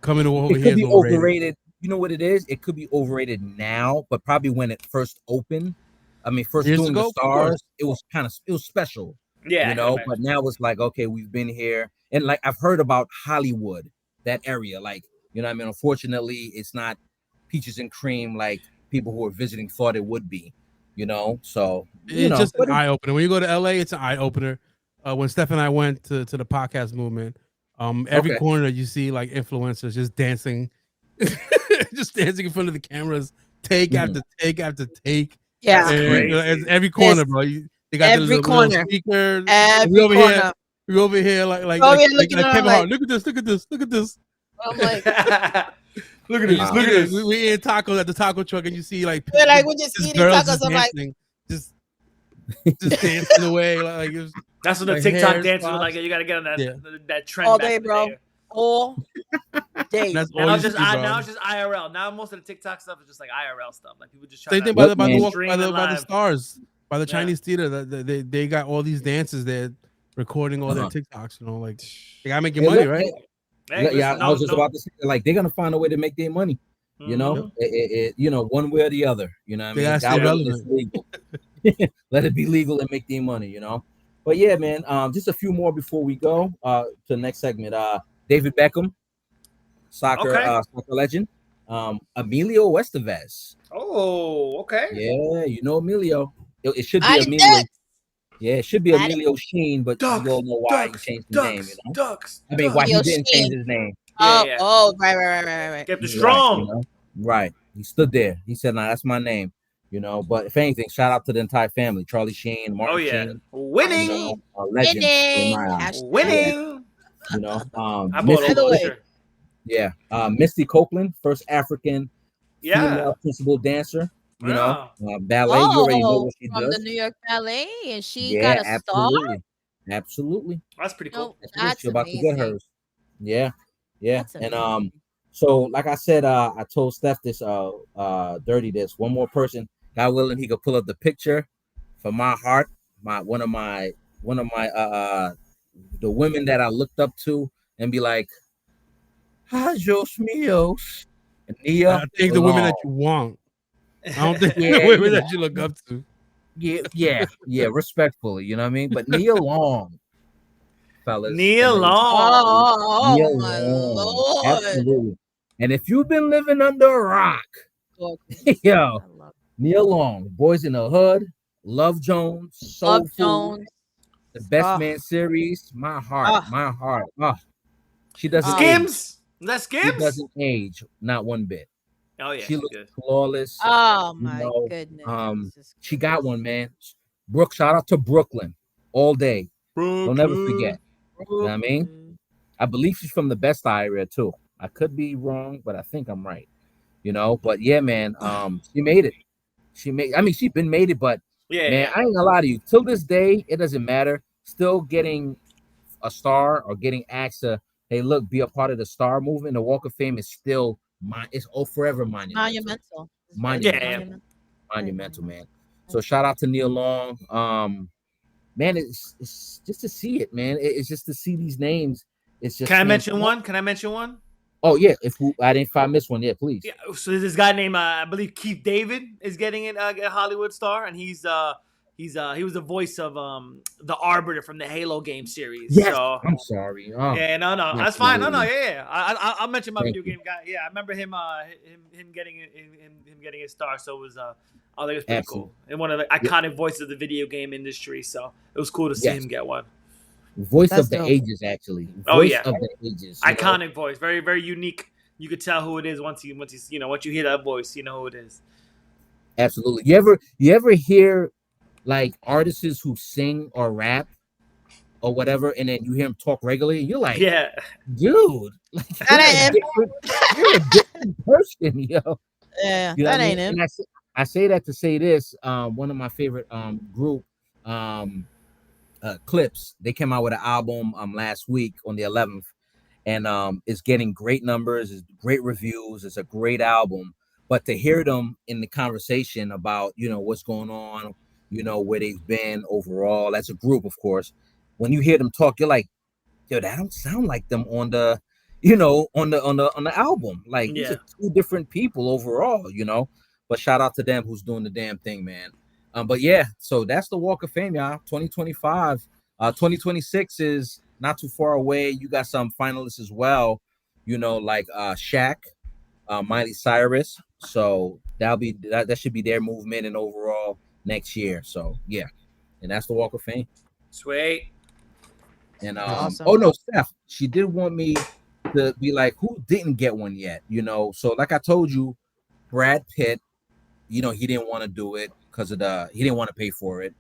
Coming over here is overrated. You know what it is? It could be overrated now, but probably when it first opened. I mean, first doing the stars, it was special. Yeah, you know. But now it's like, okay, we've been here, and like I've heard about Hollywood, that area. Like, you know what I mean? Unfortunately, it's not peaches and cream like people who are visiting thought it would be. You know, so it's just an eye opener. When you go to LA, it's an eye opener. When Steph and I went to the podcast movement, every corner you see like influencers just dancing, just dancing in front of the cameras, take after take after take. Yeah, every corner, bro. They got every little speaker. Every corner. We over here like Kevin Hart. Look at this. I'm like, look at this. We eat tacos at the taco truck, and you see like we're just eating tacos. I'm like, just dancing away like it was, that's when the TikTok dancers were like, you gotta get on that trend all day, bro. All day. That's now it's just IRL. Now most of the TikTok stuff is just like IRL stuff. Like people just try same thing by the stars, by the Chinese theater. They got all these dances. They're recording all their TikToks. You know, like they gotta make your money, right? Hey, I was just about to say, like they're gonna find a way to make their money. You know, you know, one way or the other. You know what I mean? Legal. Let it be legal and make their money. You know. But yeah, man. Just a few more before we go to the next segment. David Beckham, soccer legend. Emilio Estevez. Oh, okay. Yeah, you know Emilio. It should be Emilio. Yeah, it should be Emilio Sheen, but you all know why he changed the name. You know? I mean, why he didn't change his name. Right. Kept it strong. You know? Right. He stood there. He said, "Nah, that's my name." You know, but if anything, shout out to the entire family: Charlie Sheen, Martin Sheen, winning, legend, winning. You know, Misty Copeland, first African female principal dancer. You know, ballet. You already know what she does. From the New York Ballet, and she got a star. Absolutely. That's pretty cool. She's about to get hers. Yeah. And so like I said, I told Steph this dirty this. One more person, God willing, he could pull up the picture for my heart. One of my the women that I looked up to and be like, Dios míos. Nia I think the women that you want. I don't think the women that you look up to. Yeah, respectfully, you know what I mean? But Nia Long, fellas. Nia Long. Oh my Lord. Absolutely. And if you've been living under a rock, yo, Nia Long, Boys in the Hood, Love Jones, Soul Food, The Best Man series, my heart. Oh, she doesn't Skims. Age. That Skims? She doesn't age, not one bit. Oh yeah, she looks flawless. Oh my goodness. She got one, man. Shout out to Brooklyn all day. Don't ever forget. You know what I mean? I believe she's from the Best area too. I could be wrong, but I think I'm right. You know, but yeah, man. She made it. She's been made it, but man, I ain't gonna lie to you. Till this day, it doesn't matter. Still getting a star or getting asked to, hey, look, be a part of the star movement. The Walk of Fame is still it's forever monumental. Monumental, man. So shout out to Nia Long. Man, it's just to see it, man. It's just to see these names. It's just. Can I mention one? Oh yeah, if I miss one, yeah, please. Yeah, so there's this guy named I believe Keith David is getting it, a Hollywood star, and he was the voice of the Arbiter from the Halo game series. Yes, So I'm sorry. Oh, yeah, no, that's fine. No, yeah. I'll mention my Thank video game guy. Yeah, I remember him getting him getting his star. So it was I think it was pretty Absolutely. cool, and one of the iconic voices of the video game industry. So it was cool to see him get one. Voice That's of the dope. ages, actually. Oh, Voice yeah. of the ages. You know? Iconic voice, very very unique. You could tell who it is once you hear that voice, you know who it is. Absolutely. You ever hear like artists who sing or rap or whatever, and then you hear them talk regularly, and you're like, Yeah, dude, like, That ain't him. you're a different person, yo. Yeah, You know that what I ain't mean? him. And I say that to say this. One of my favorite group, Clips, they came out with an album last week on the 11th, and it's getting great numbers, it's great reviews, it's a great album. But to hear them in the conversation about what's going on, where they've been overall as a group, of course, when you hear them talk, you're like, yo, that don't sound like them on the on the album. Like these yeah. are two different people overall. But shout out to them who's doing the damn thing, man. But yeah, so that's the Walk of Fame, y'all. 2025. 2026 is not too far away. You got some finalists as well, like Shaq, Miley Cyrus. So that should be their movement and overall next year. So yeah, and that's the Walk of Fame. Sweet. And Awesome. oh no, Steph, she did want me to be like, who didn't get one yet? So like I told you, Brad Pitt, he didn't want to do it because he didn't want to pay for it.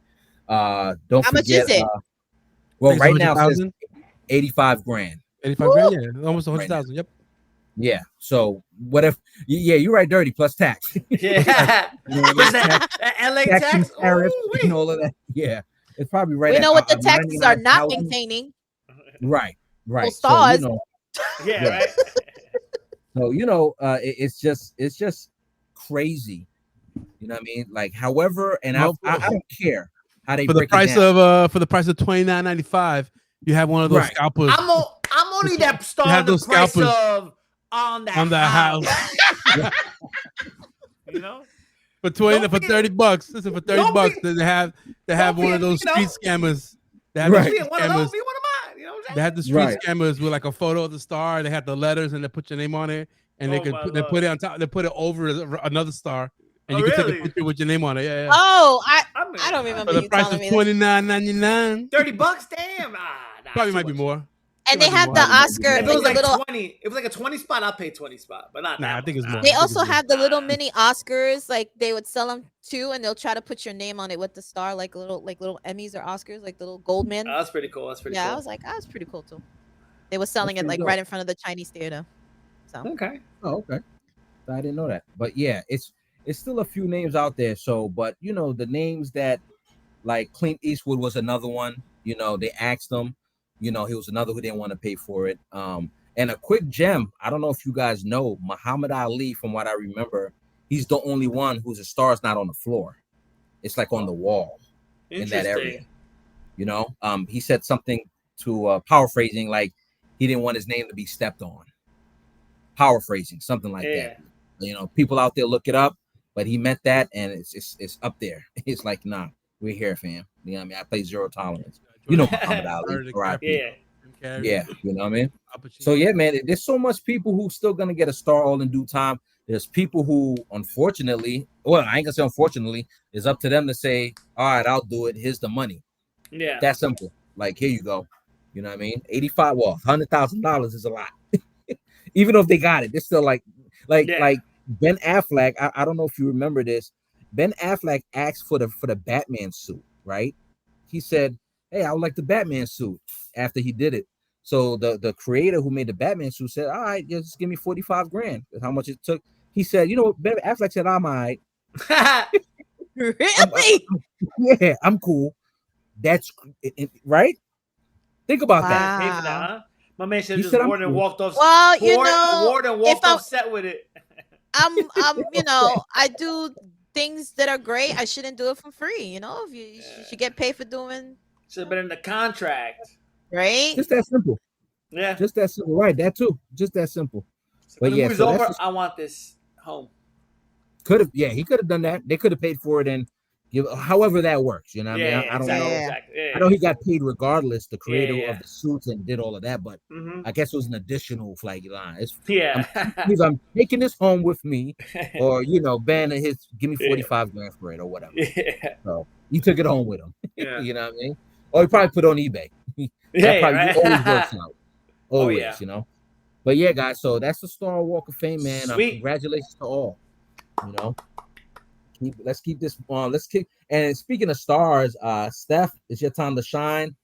Don't How much forget, is it? well, right now it says 100,000, 85 grand. 85 grand, yeah, almost 100,000. Yep. Yeah. So what if? Yeah, you're right. Dirty plus tax. Yeah. Was that LA tax? tariffs, Ooh, and all of that. Yeah, it's probably right. We at, know what the taxes are not 99,000. maintaining. Right. Well, So stars. yeah, right. So it's just crazy. You know what I mean? Like, however, and Well, I don't care how they For the break price it down. of $29.95, you have one of those Right. scalpers I'm only that star have on the those price scalpers of on that on the house. You know? for Don't be- $30. Listen, for don't $30, be- they have don't one be- of those you know, street scammers. They have Right. those Be street one of those, scammers. be one of mine. You know what I'm They saying? had the street Right. scammers with like a photo of the star. They had the letters and they put your name on it, and they Oh, could my they put it Lord. on top. They put it over another star, and Oh, you can take really? a picture with your name on it. Yeah, yeah. Oh, I I don't For remember the you price telling of me that. $29.99, $30? Damn. Nah, probably too might be much. more. And they might be have more. the Might be more. Oscar, If it like was the like little. 20, if it was like a 20 spot, I'll pay 20 spot, but not Nah, that I think much. it's more. They I think also it's more. have the little mini Oscars, like they would sell them too, and they'll try to put your name on it with the star, like little Emmys or Oscars, like the little Goldman. That's pretty cool. That's pretty Yeah, I cool. was like, that's pretty cool too. They were selling it pretty like dope. right in front of the Chinese theater. So Okay. Oh, okay. I didn't know that. But yeah, it's still a few names out there. So, but the names that like Clint Eastwood was another one. They asked him. He was another who didn't want to pay for it. And a quick gem. I don't know if you guys know Muhammad Ali. From what I remember, he's the only one whose star's not on the floor. It's like on the wall in that area. Interesting. He said something to paraphrasing like he didn't want his name to be stepped on. Paraphrasing something like Yeah. that. People out there look it up, but he meant that, and it's up there. It's like, nah, we're here, fam. You know what I mean? I play zero tolerance. Muhammad Ali. R.I.P. Yeah, you know what I mean? So yeah, man, there's so much people who still gonna get a star all in due time. There's people who, unfortunately, well, I ain't gonna say unfortunately, it's up to them to say, all right, I'll do it. Here's the money. Yeah. That's simple. Like, here you go. You know what I mean? 85, well, $100,000 is a lot. Even if they got it, they're still like Ben Affleck. I don't know if you remember this. Ben Affleck asked for the Batman suit, right? He said, hey, I would like the Batman suit after he did it. So the creator who made the Batman suit said, all right, just give me 45 grand. That's how much it took. He said, Ben Affleck said, I'm all right. really? Yeah, I'm cool. That's right. Think about that. Pay for that, huh? My man should He have said, just I'm worn and cool. walked off. Well, Ward and walked off set with it. I'm I do things that are great. I shouldn't do it for free. If you should get paid for doing. Should have been in the contract. Right? Just that simple. Yeah. Just that simple. Right. That too. Just that simple. So But when the yeah, movie's so over, that's I want this home. he could have done that. They could have paid for it and give however that works. You know what I mean? I don't exactly, know. exactly. I know he got paid regardless, the creator Yeah. of the suits and did all of that, but I guess it was an additional flag line. Yeah. I'm taking this home with me, or banning his give me 45 grand for it or whatever. Yeah. So he took it home with him. Yeah. You know what I mean? Or he probably put it on eBay. That probably right. always works out. Oh, Always, yeah. But yeah, guys, so that's the Star Walk of Fame, man. Sweet. Congratulations to all. Let's keep this on. Let's keep. And speaking of stars, Steph, it's your time to shine.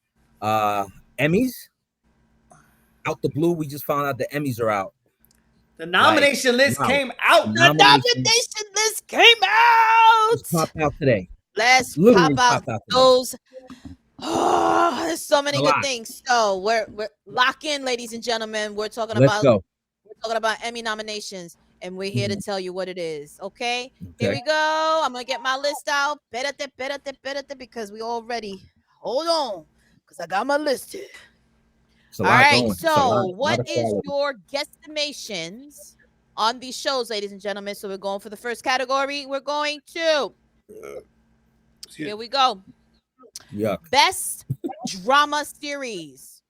Emmys out the blue. We just found out the Emmys are out. The nomination list wow. came out. The nomination list came out. Just popped out today. Let's Literally pop out those. Oh, there's so many good things. So we're lock in, ladies and gentlemen. We're talking about Emmy nominations, and we're here to tell you what it is. Okay, here we go. I'm gonna get my list out. Espérate, because we all ready. Hold on, because I got my list here. All right. So, what is your guesstimations on these shows, ladies and gentlemen? So we're going for the first category. We're going to. Here we go. Yuck. Best drama series: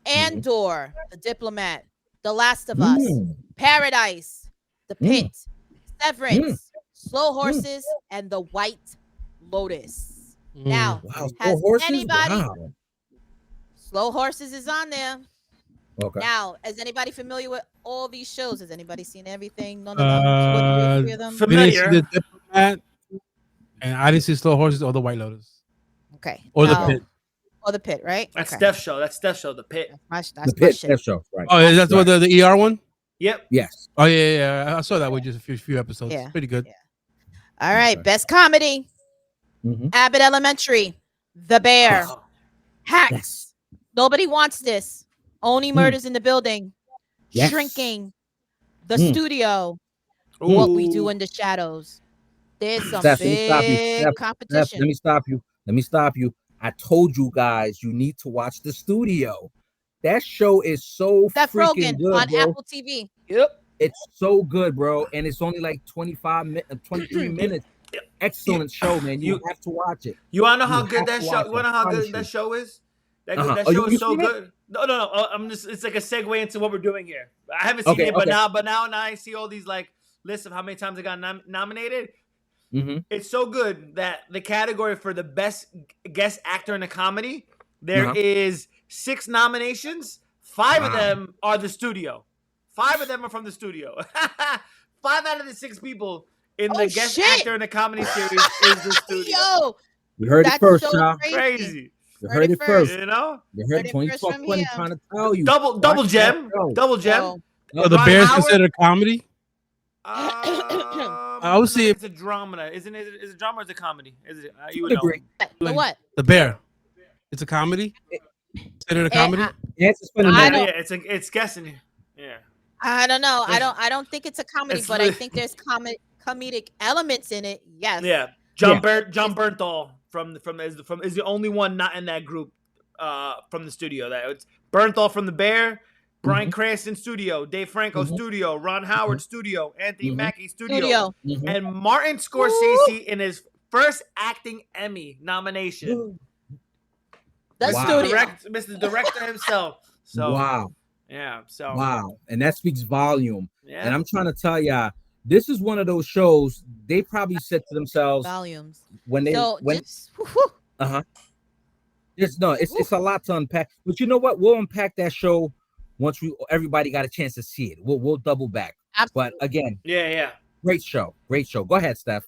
Andor, The Diplomat, The Last of Us, Paradise, The Pit, Severance, Slow Horses, and The White Lotus. Now, has anybody? Slow Horses is on there. Okay. Now, is anybody familiar with all these shows? Has anybody seen everything? None of them? 2 or 3 of them? Familiar. The Diplomat, and I didn't see Slow Horses or The White Lotus. Okay. Or The Pit. Or The Pit, right? That's Steph's show. The Pit. That's the Pit, Steph show, right? Oh, that's what the ER one? Yep. Yes. Oh, yeah. I saw that with just a few episodes. Yeah. Pretty good. Yeah. All right. Best comedy: Abbott Elementary, The Bear, Hacks, Nobody Wants This, Only Murders in the Building, Shrinking, The Studio, What We Do in the Shadows. There's some big competition. Steph, let me stop you. I told you guys you need to watch The Studio. That show is so freaking good, on bro. Apple TV. Yep. It's so good, bro, and it's only like 23 minutes. Excellent show, man. You have to watch it. You wanna know how good that show? You wanna know how good that show is? That show is so good. No. I'm just. It's like a segue into what we're doing here. I haven't seen it, but now I see all these like lists of how many times I got nominated. It's so good that the category for the best guest actor in a comedy, there is 6 nominations. 5 of them are the studio. 5 of them are from the studio. 5 out of the 6 people in the guest actor in a comedy series is the studio. Yo, you heard it first, Sean. Crazy. You heard it first. You know? You heard 2020 trying to tell you. Double gem. So The Bear's considered a comedy? I would see it's a drama. Isn't it? Is it drama or is it comedy? Is it? You would agree. The what? The Bear. It's a comedy? Considered a comedy? It's guessing. Yeah. I don't know. I don't think it's a comedy, but I think there's comedic elements in it. Yes. Yeah. John Bernthal is the only one not in that group from the studio. That it's Bernthal from The Bear, Bryan Cranston studio, Dave Franco studio, Ron Howard studio, Anthony Mackie studio. And Martin Scorsese in his first acting Emmy nomination. That's studio. Mr. Director himself. So yeah. So wow, and that speaks volume. Yeah. And I'm trying to tell y'all, this is one of those shows they probably said to themselves volumes when they it's a lot to unpack. But you know what? We'll unpack that show once everybody got a chance to see it. We'll double back. Absolutely. But again, great show. Go ahead, Steph.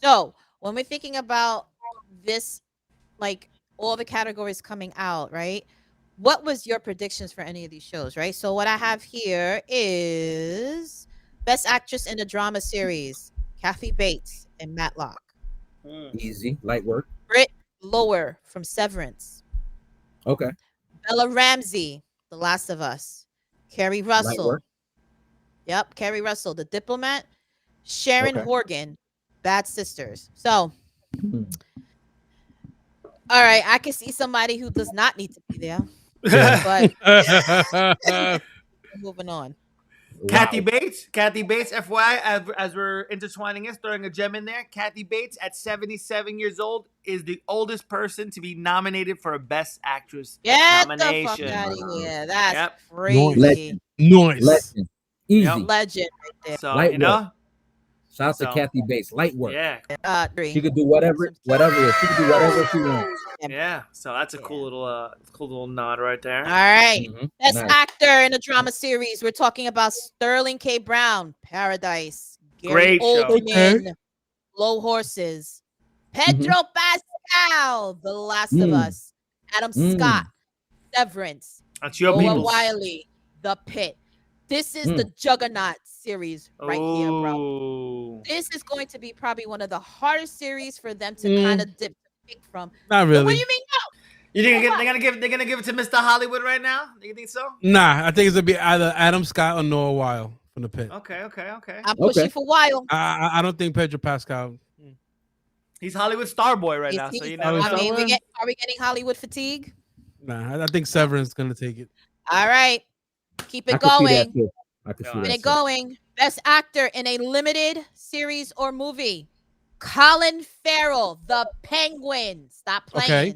So when we're thinking about this, like all the categories coming out, right? What was your predictions for any of these shows, right? So what I have here is Best Actress in a Drama Series, Kathy Bates and Matlock. Easy, light work. Britt Lower from Severance. Okay. Bella Ramsey, The Last of Us. Carrie Russell. Yep, Carrie Russell, The Diplomat. Sharon Horgan, Bad Sisters. So, all right, I can see somebody who does not need to be there. But moving on. Kathy Bates, FYI, as we're intertwining this, throwing a gem in there. Kathy Bates, at 77 years old, is the oldest person to be nominated for a Best Actress Get nomination. the fuck out of here. That's Yep. crazy. Legend. Noise. Legend. Easy. Yep. Legend right there. So, Light you know. Shout out to Kathy Bates. Light work. Yeah. She could do whatever. She could do whatever she wants. Yeah. So that's a cool little nod right there. All right. Best Nice. actor in a drama series. We're talking about Sterling K. Brown, Paradise. Gary Great show. Oldman, Low Horses. Pedro Pascal, The Last of Us. Adam Scott, Severance. That's your Noah people. Wiley, The Pit. This is the Juggernaut series right here, bro. This is going to be probably one of the hardest series for them to kind of pick from. Not really. What do you mean no? You think they're gonna give it to Mr. Hollywood right now? You think so? Nah, I think it's gonna be either Adam Scott or Noah Weil from The Pit. Okay. I'm pushing for Weil. I don't think Pedro Pascal. He's Hollywood star boy right now, so you never know. I mean, are we getting Hollywood fatigue? Nah, I think Severance is gonna take it. All right. Keep it going. Keep it going. Best actor in a limited series or movie. Colin Farrell, The Penguin. Stop playing. Okay.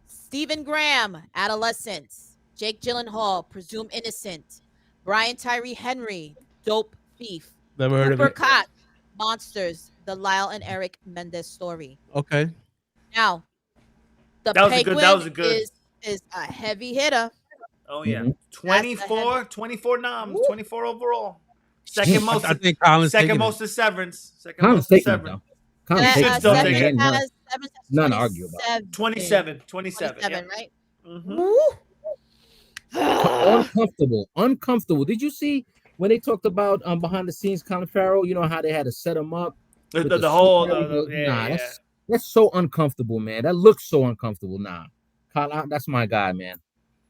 Stephen Graham, Adolescence. Jake Gyllenhaal, Presumed Innocent. Brian Tyree Henry, Dope Thief. Never heard of Cooper it. Cott, Monsters. The Lyle and Eric Mendez Story. Okay. Now, The That was Penguin a good. is a heavy hitter. Oh yeah, 24 noms, 24 overall. Second most. I think Colin's second most is Severance. Colin's taking it though. Colin's taking taking it. None to argue about. 27, yep. Right? Uncomfortable. Did you see when they talked about behind the scenes Colin Farrell? You know how they had to set him up. The whole. That's so uncomfortable, man. That looks so uncomfortable. Nah, Colin, that's my guy, man.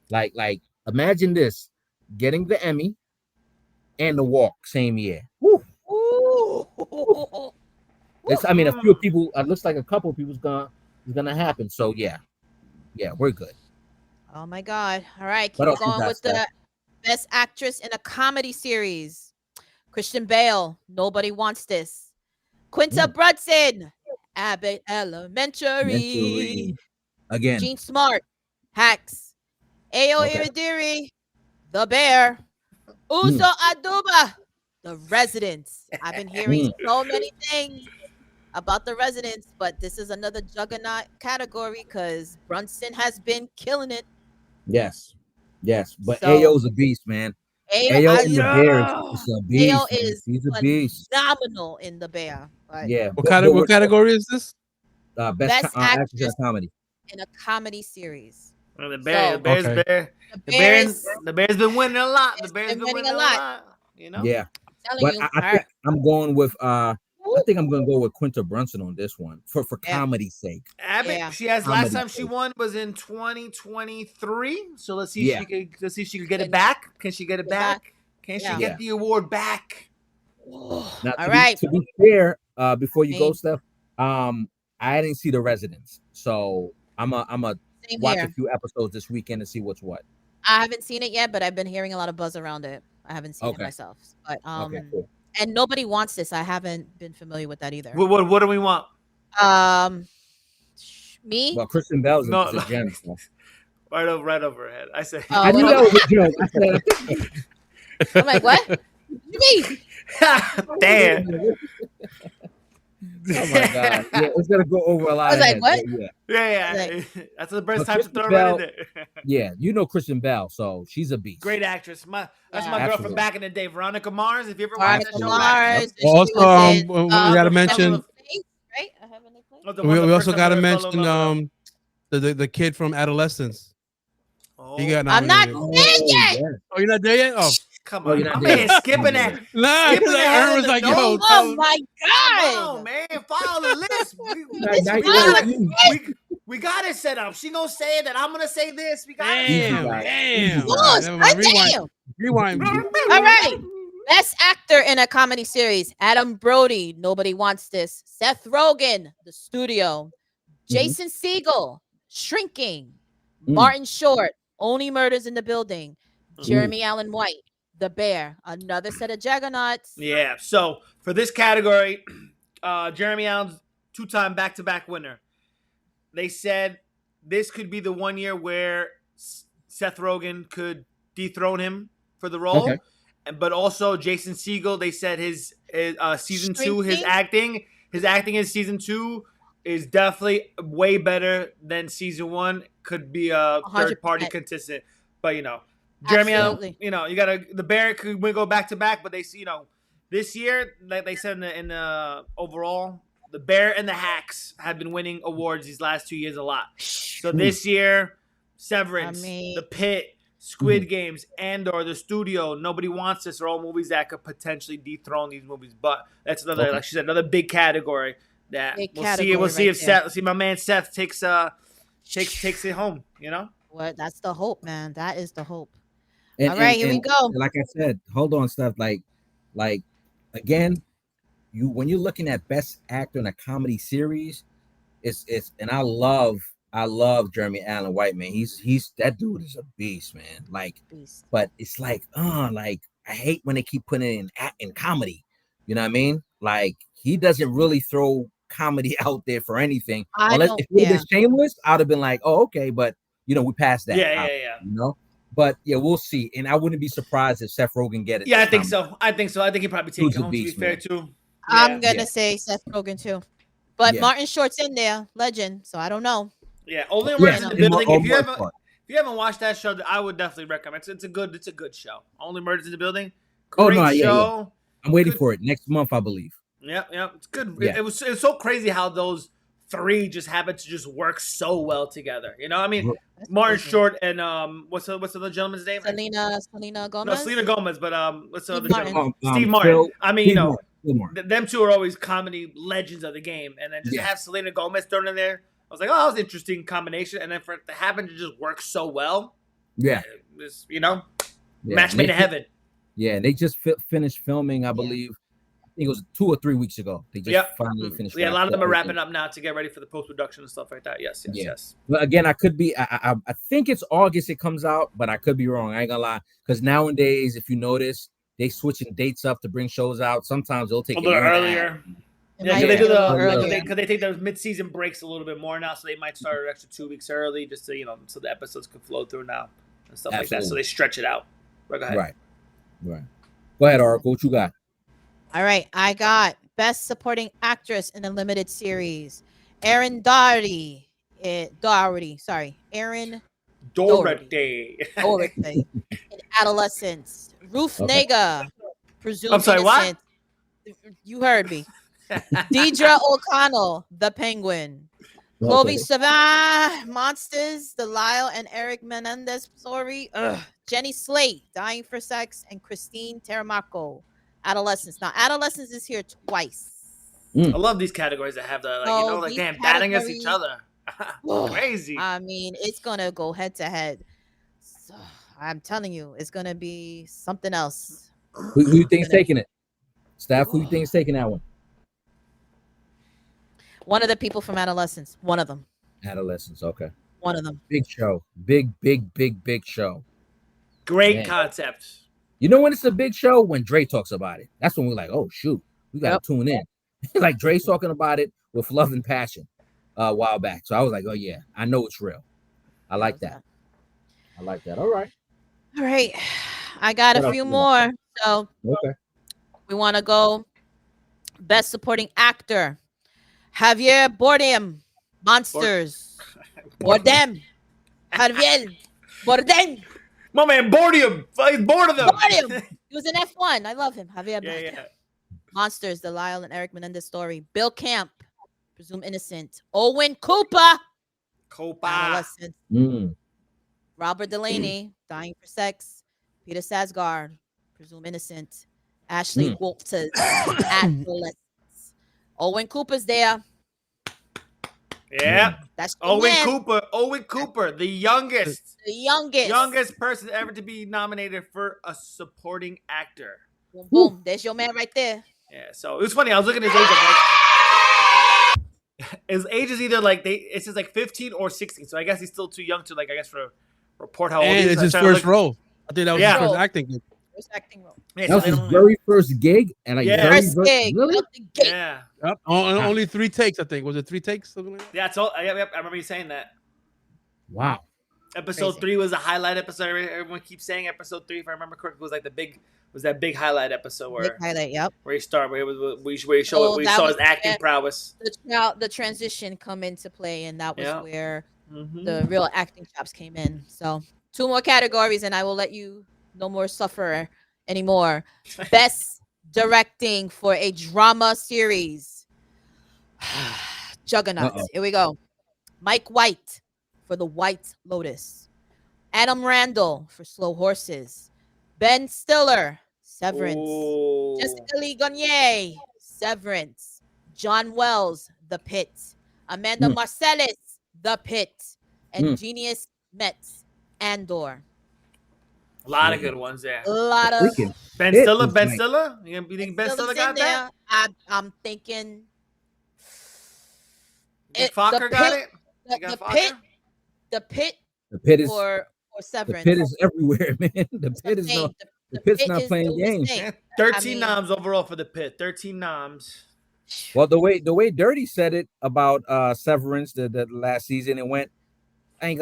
Like, imagine this: getting the Emmy and the walk same year. Woo. I mean, a few people. It looks like a couple of people's gonna happen. So yeah, we're good. Oh my God! All right, keep going with the best actress in a comedy series. Christian Bale, Nobody Wants This. Quinta Brunson, Abbott Elementary. Again. Gene Smart, Hacks. Ayo Iridiri, The Bear. Uso Aduba, The Residents. I've been hearing so many things about The Residents, but this is another juggernaut category because Brunson has been killing it. Yes. But Ayo's a beast, man. Ayo in The Bear is a beast. Ayo is he's a beast. Phenomenal in The Bear. But What category is this? Best actress in a comedy. In a comedy series. Well, the Bear's been winning a lot. The Bear's been winning a lot. You know. Yeah. But I think I'm going with I think I'm gonna go with Quinta Brunson on this one for comedy's sake. Abbott, she has last time she won was in 2023. So let's see if she could get it back. Can she get it back? Can she get the award back? Now, all right. To be fair, before you go, Steph, I didn't see The Residents, so I'm a watch a few episodes this weekend and see what's what. I haven't seen it yet, but I've been hearing a lot of buzz around it. I haven't seen it myself, but cool. And Nobody Wants This. I haven't been familiar with that either. What do we want? Me? Well, Kristen Bell's a gem. Right over her head. I said. I knew that was a joke. I said. I'm like, what? Me? Damn. Oh my God! Yeah, it's gonna go over a lot. I was like, what? Yeah. That's the best time to throw it in there. Yeah, you know Kristen Bell, so she's a beast. Great actress. That's my girl from back in the day, Veronica Mars. If you ever watched watched that show, Mars. Also, we gotta mention. Right? We also gotta mention the kid from Adolescence. Oh. He got I'm not there yet. Oh, you're not there yet? Oh. Come on, my man, skipping that. Nah, because Aaron was like, yo. Oh my God. Come on, man. Follow the list. We got it set up. She gonna say that. I'm gonna say this. We got it. Damn. Rewind. All right. Best actor in a comedy series. Adam Brody, Nobody Wants This. Seth Rogen, The Studio. Jason Segel, Shrinking. Martin Short, Only Murders in the Building. Jeremy Allen White, The Bear, another set of juggernauts. Yeah. So for this category, Jeremy Allen's 2-time back-to-back winner. They said this could be the one year where Seth Rogen could dethrone him for the role. Okay. But also Jason Segel, they said his season 2, his Shrinking? acting in season 2 is definitely way better than season 1. Could be a 100%. third party contestant, but Jeremy Allen, Absolutely. you gotta the Bear could go back to back, but they see this year, like they said in the overall, the Bear and the Hacks have been winning awards these last 2 years a lot. So this year, Severance, The Pit, Squid Games, Andor, The Studio, Nobody Wants This are all movies that could potentially dethrone these movies. But that's another, like she said, another big category that we'll see if Seth, see my man Seth takes it home. What? That's the hope, man. That is the hope. And, all right, here we go. Like I said, hold on, stuff like again, when you're looking at best actor in a comedy series, it's and I love Jeremy Allen White, man. He's that dude is a beast, man. Like, but it's like I hate when they keep putting it in comedy. You know what I mean? Like, he doesn't really throw comedy out there for anything. Unless if it was Shameless, I'd have been like, oh, okay, but we passed that. Yeah. But yeah, we'll see. And I wouldn't be surprised if Seth Rogen get it. Yeah, I think so. I think he probably take it home. Beast, to be fair, too. I'm gonna say Seth Rogen too, but Martin Short's in there, legend. So I don't know. Yeah, Only Murders in the Building. If you haven't watched that show, I would definitely recommend. It's a good show. Only Murders in the Building. Great show. I'm waiting for it next month, I believe. Yeah, it's good. Yeah. It was so crazy how those three just happen to just work so well together. I mean, Martin Short and what's the other gentleman's name? Selena Gomez. No, Selena Gomez, but what's the other gentleman? Steve Martin. I mean, them two are always comedy legends of the game, and then just have Selena Gomez thrown in there. I was like, oh, that was an interesting combination, and then for it to happen to just work so well, match made in heaven. Yeah, and they just finished filming, I believe. I think it was 2 or 3 weeks ago. They just finally finished. Yeah, a lot of them are wrapping up now to get ready for the post-production and stuff like that. Yes. But again, I could be. I think it's August it comes out, but I could be wrong. I ain't gonna lie, because nowadays, if you notice, they switching dates up to bring shows out. Sometimes they'll take a little earlier. Yeah, because they take those mid-season breaks a little bit more now, so they might start an extra 2 weeks early, just to so the episodes can flow through now and stuff like that. So they stretch it out. Go ahead. Right. Go ahead, Oracle. What you got? All right, I got Best Supporting Actress in a Limited Series. Erin Doherty. Erin Doherty. In Adolescence. Ruth Negga. Presumed I'm sorry, Innocent. What? You heard me. Deidre O'Connell, The Penguin. Chloe Savin, Monsters, The Lyle and Eric Menendez story. Jenny Slate, Dying for Sex, and Christine Terramacco, Adolescence. Now, Adolescence is here twice. I love these categories that have the, damn, batting against each other. Crazy. I mean, it's going to go head to head. So, I'm telling you, it's going to be something else. Who do you think's taking it? Staff, who do you think is taking that one? One of the people from Adolescence. One of them. Adolescence, okay. One of them. Big show. Big show. Great concept. You know when it's a big show? When Dre talks about it. That's when we're like, oh, shoot. We got to tune in. Like Dre's talking about it with love and passion a while back. So I was like, oh, yeah. I know it's real. I like that. All right. I got a few more. So we want to go Best Supporting Actor. Javier Bardem, Monsters. Bardem. Javier Bardem. My man, Bardem. He's bored of them. He was in F1. I love him. Javier Bardem. Yeah. Monsters, the Lyle and Eric Menendez story. Bill Camp, Presumed Innocent. Owen Cooper. Adolescence. Robert Delaney, Dying for Sex. Peter Sarsgaard, Presumed Innocent. Ashley Walters, Adolescence. Owen Cooper's there. Yeah. That's Owen Cooper, the youngest. The youngest person ever to be nominated for a supporting actor. Boom, boom. There's your man right there. Yeah, so it was funny. I was looking at his age. His age is either it says 15 or 16. So I guess he's still too young to report how old he is. And it's his first role. I think that was his first acting. First acting role. Yeah, That was his very first gig, and like Yeah. First gig. really? Out the gate. Yeah. Yep. Only 3 takes, I think. Was it 3 takes? Something like that? Yeah, it's all, yep, I remember you saying that. Wow. Episode Crazy. 3 was a highlight episode. Everyone keeps saying episode 3, if I remember correctly, was like that big highlight episode Big where highlight. Yep. he started, where we So we that saw was his acting where prowess. the transition come into play, and that was Yeah. where Mhm. the real acting chops came in. So 2 more categories, and I will let you no more suffer anymore. Best directing for a drama series. Juggernauts. Uh-oh. Here we go. Mike White for The White Lotus. Adam Randall for Slow Horses. Ben Stiller, Severance. Ooh. Jessica Lee Gagne, Severance. John Wells, The Pit. Amanda Marcellus, The Pit. And Genius Metz, Andor. A lot of good ones there. A lot of Freaking Ben Pit Stiller, was Ben like- Stiller? You think Ben Stiller Stiller's got in that? there. I'm thinking Think It- Fokker the got Pit- it? the, You got the Fokker? pit, the pit The Pit is for the Severance. Pit is everywhere, man. The That's what Pit I'm is saying. not. The The Pit's Pit not is playing doing games. his thing. Yeah, 13 I mean- noms overall for the Pit. 13 noms. Well, the way Dirty said it about Severance, the last season, it went. I think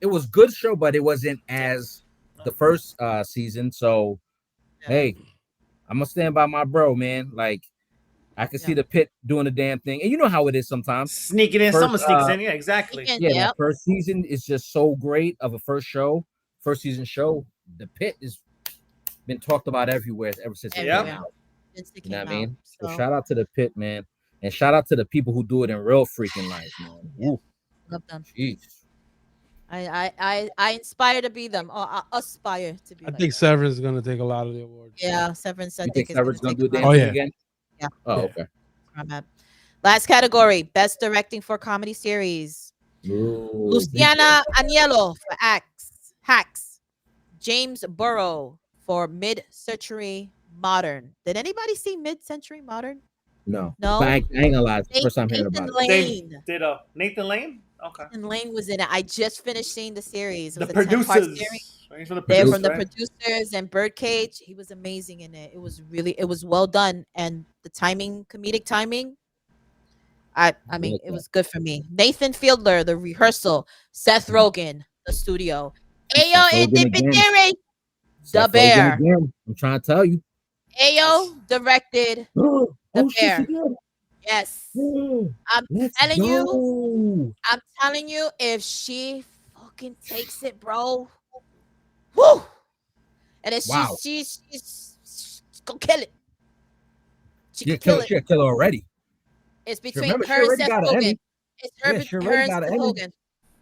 it was good show, but it wasn't as the first season. So, hey, I'm gonna stand by my bro, man. Like, I can see Yeah. the Pit doing the damn thing, and you know how it is sometimes. Sneaking in. First, Someone sneaks in. Yeah, exactly. Sneaking, Yeah, Yep. that first season is just so great of a first season show. The Pit has been talked about everywhere ever since it Yeah. came out. Since it You know came what I mean? out. So So, shout out to the Pit, man, and shout out to the people who do it in real freaking life, man. Woo, love them. jeez. I inspire to be them, or I aspire to be. I like think that. Severance is gonna take a lot of the awards. Yeah, Severance. I You think think is Severance gonna gonna take do a a damn lot. Oh, thing yeah. again? Yeah. Oh, Yeah. okay. I'm at. Last category: Best Directing for Comedy Series. Ooh, Luciana Agnello for Hacks. James Burrow for Mid-Century Modern. Did anybody see Mid-Century Modern? no, No. but I ain't gonna lie. It's the first time hearing Nathan about it. Lane. Ditto. Nathan Lane? Okay. Nathan Lane was in it. I just finished seeing the series. It The was a 10-part producers. series. Right, from the They're producers, from the right? producers and Birdcage. He was amazing in it. It was well done, and the comedic timing. I mean, like it that. was good for me. Nathan Fielder, The Rehearsal. Seth Rogen, The Studio. Ayo Seth Rogen again. Indipendere. Seth Rogen Bear. again. I'm trying to tell you. Ayo directed. Oh, The shit, Bear. she did. Yes. Oh, I'm let's telling you. go. I'm telling you, if she fucking takes it, bro. Woo! And then Wow. she's gonna kill it. She She'll can kill kill, it. she'll kill already. It's between remember, she her and already Seth got an Emmy. Rogen. It's her, Yeah, she her already and got Seth an Emmy. Rogen.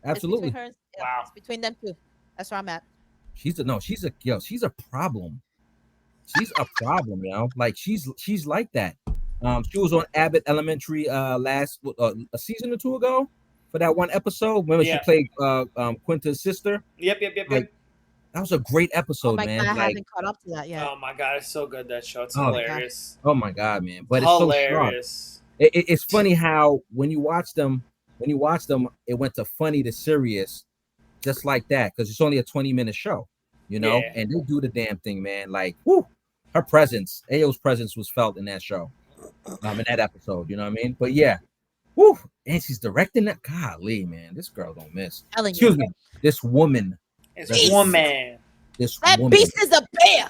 Absolutely. It's between her, Wow. it's between them two. That's where I'm at. She's a problem. She's a problem, Like she's like that. She was on Abbott Elementary last a season or two ago for that one episode. Remember Yeah. she played Quinta's sister. Yep. Like, that was a great episode, Oh my man. god, I Like, haven't caught up to that yet. Oh my god, it's so good, that show. It's Oh, hilarious. oh my god, man! But it's so sharp. Hilarious. It's funny how when you watch them, it went to funny to serious, just like that, because it's only a 20-minute show, Yeah. and they do the damn thing, man. Like, whoo, her presence, Ayo's presence was felt in that show, in that episode. You know what I mean? But yeah, whoo, and she's directing that. Golly, man, this girl don't miss. Telling Excuse you. me, this woman, It's Beast. woman. this That woman. beast is a bear.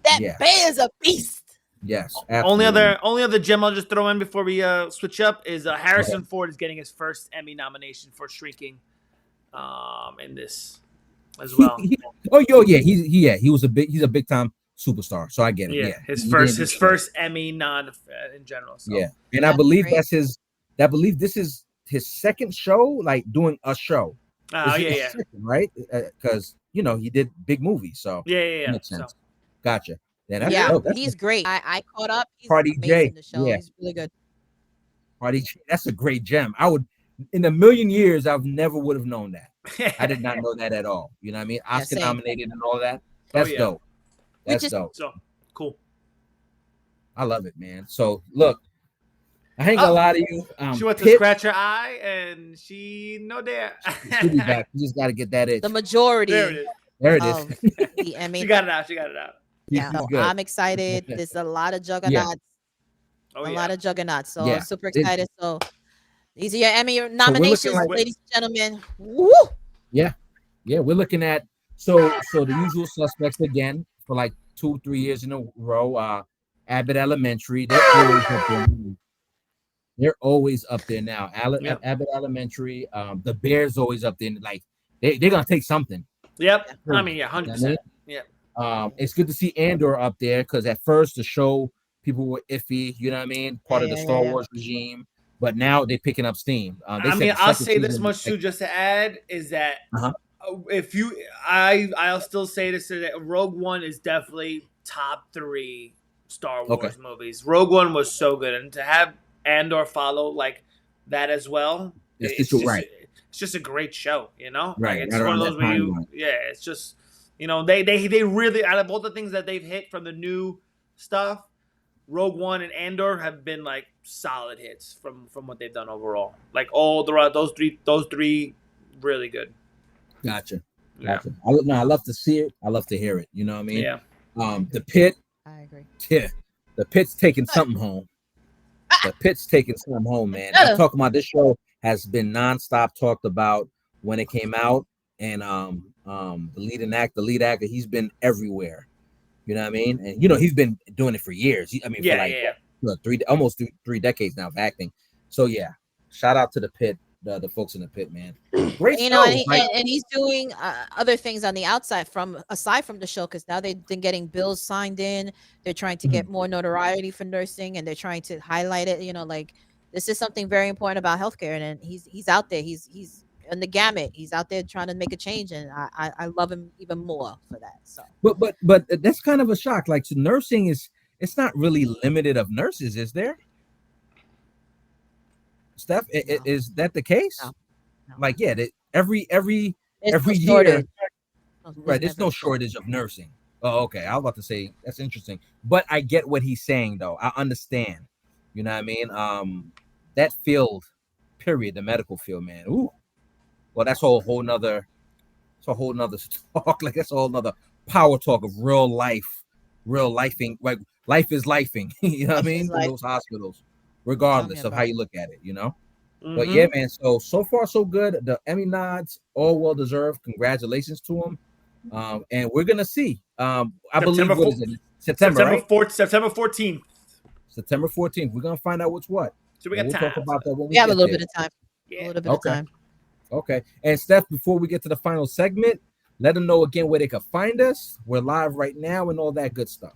That Yeah. bear is a beast. Yes, Only absolutely. other gem I'll just throw in before we switch up is Harrison Ford is getting his first Emmy nomination for Shrinking, in this as well. He's a big time superstar, so I get it. Yeah, his He first didn't- Emmy nod in general. So. Yeah, and I That's believe great. this is his second show, like doing a show. Oh Is it yeah, his yeah, second, right? Because he did big movies, so yeah. makes So, sense. Gotcha. Yeah, that's Yeah, dope. That's he's great. I caught up. He's Party amazing J, in the show. yeah. He's really good. Party. That's a great gem. I would, in a million years, I never would have known that. I did not know that at all. You know what I mean? Oscar same. nominated and all that. That's yeah. dope. That's just- dope. So cool. I love it, man. So look, I ain't gonna lie to you. She went to Pitt, scratch her eye and she no dare. she'll be back. You just got to get that itch. The majority There it is. There it of is. the Emmy. She got it out. Yeah, She's so good. I'm excited. There's a lot of Yeah. juggernauts. Oh A yeah. lot of juggernauts. So Yeah. super It- excited. So these are your Emmy so we're looking nominations, like ladies and gentlemen. Woo! yeah, yeah. We're looking at so the usual suspects again for like 2-3 years in a row. Abbott Elementary. They're always up there. They're always up there now. Yep. Abbott Elementary. The Bears always up there. Like they're gonna take something. Yep. I Period. mean, yeah, You know what I 100%. mean? Yep. It's good to see Andor up there because at first the show people were iffy, you know what I mean, Yeah, part of the Star Wars regime, but now they're picking up steam. They I said mean, the I'll second say this season. much too, just to add, is that Uh-huh. if you, I'll still say this, that Rogue One is definitely top 3 Star Okay. Wars movies. Rogue One was so good, and to have Andor follow like that as well, It's right, it's just a great show, you know. Like right it's one around of that those where you, timeline. yeah, it's just, you know, they really, out of all the things that they've hit from the new stuff, Rogue One and Andor have been like solid hits from what they've done overall. Like all those three really good. Gotcha. Yeah. I love to see it. I love to hear it. You know what I mean? Yeah. The Pit. I agree. Yeah, the Pit's taking something home. The Pit's taking something home, man. I'm talking about this show has been nonstop talked about when it came out, and the lead actor, he's been everywhere. You know what I mean? And you know he's been doing it for years. For like what, almost 3 decades now of acting. So yeah, shout out to the Pit, the folks in the Pit, man. Great You show. know, and he's doing other things on the outside aside from the show, because now they've been getting bills signed in. They're trying to get more notoriety for nursing, and they're trying to highlight it. You know, like this is something very important about healthcare, and he's out there. He's in the gamut. He's out there trying to make a change, and I love him even more for that. So, but that's kind of a shock. Like, so nursing it's not really limited of nurses, is there? Steph, No. is that the case? No. Like, yeah, every There's every no year, shortage. right? There's no shortage of nursing. Oh, okay. I was about to say that's interesting, but I get what he's saying, though. I understand. You know what I mean? That field, period, the medical field, man. Ooh, well, that's a whole nother talk. Like that's a whole nother power talk of real lifing. Like life is lifing. You know what I mean? In those hospitals, regardless of how you look at it. You know. Mm-hmm. But yeah, man. So far so good. The Emmy nods, all well deserved. Congratulations to him. And we're gonna see. I believe what is it? September, right? 4th, September 14th. September 14th. We're gonna find out what's what. So we got time. Talk about that when We have a little bit of time. Yeah. A little bit of time. Okay. And Steph, before we get to the final segment, let them know again where they can find us. We're live right now and all that good stuff.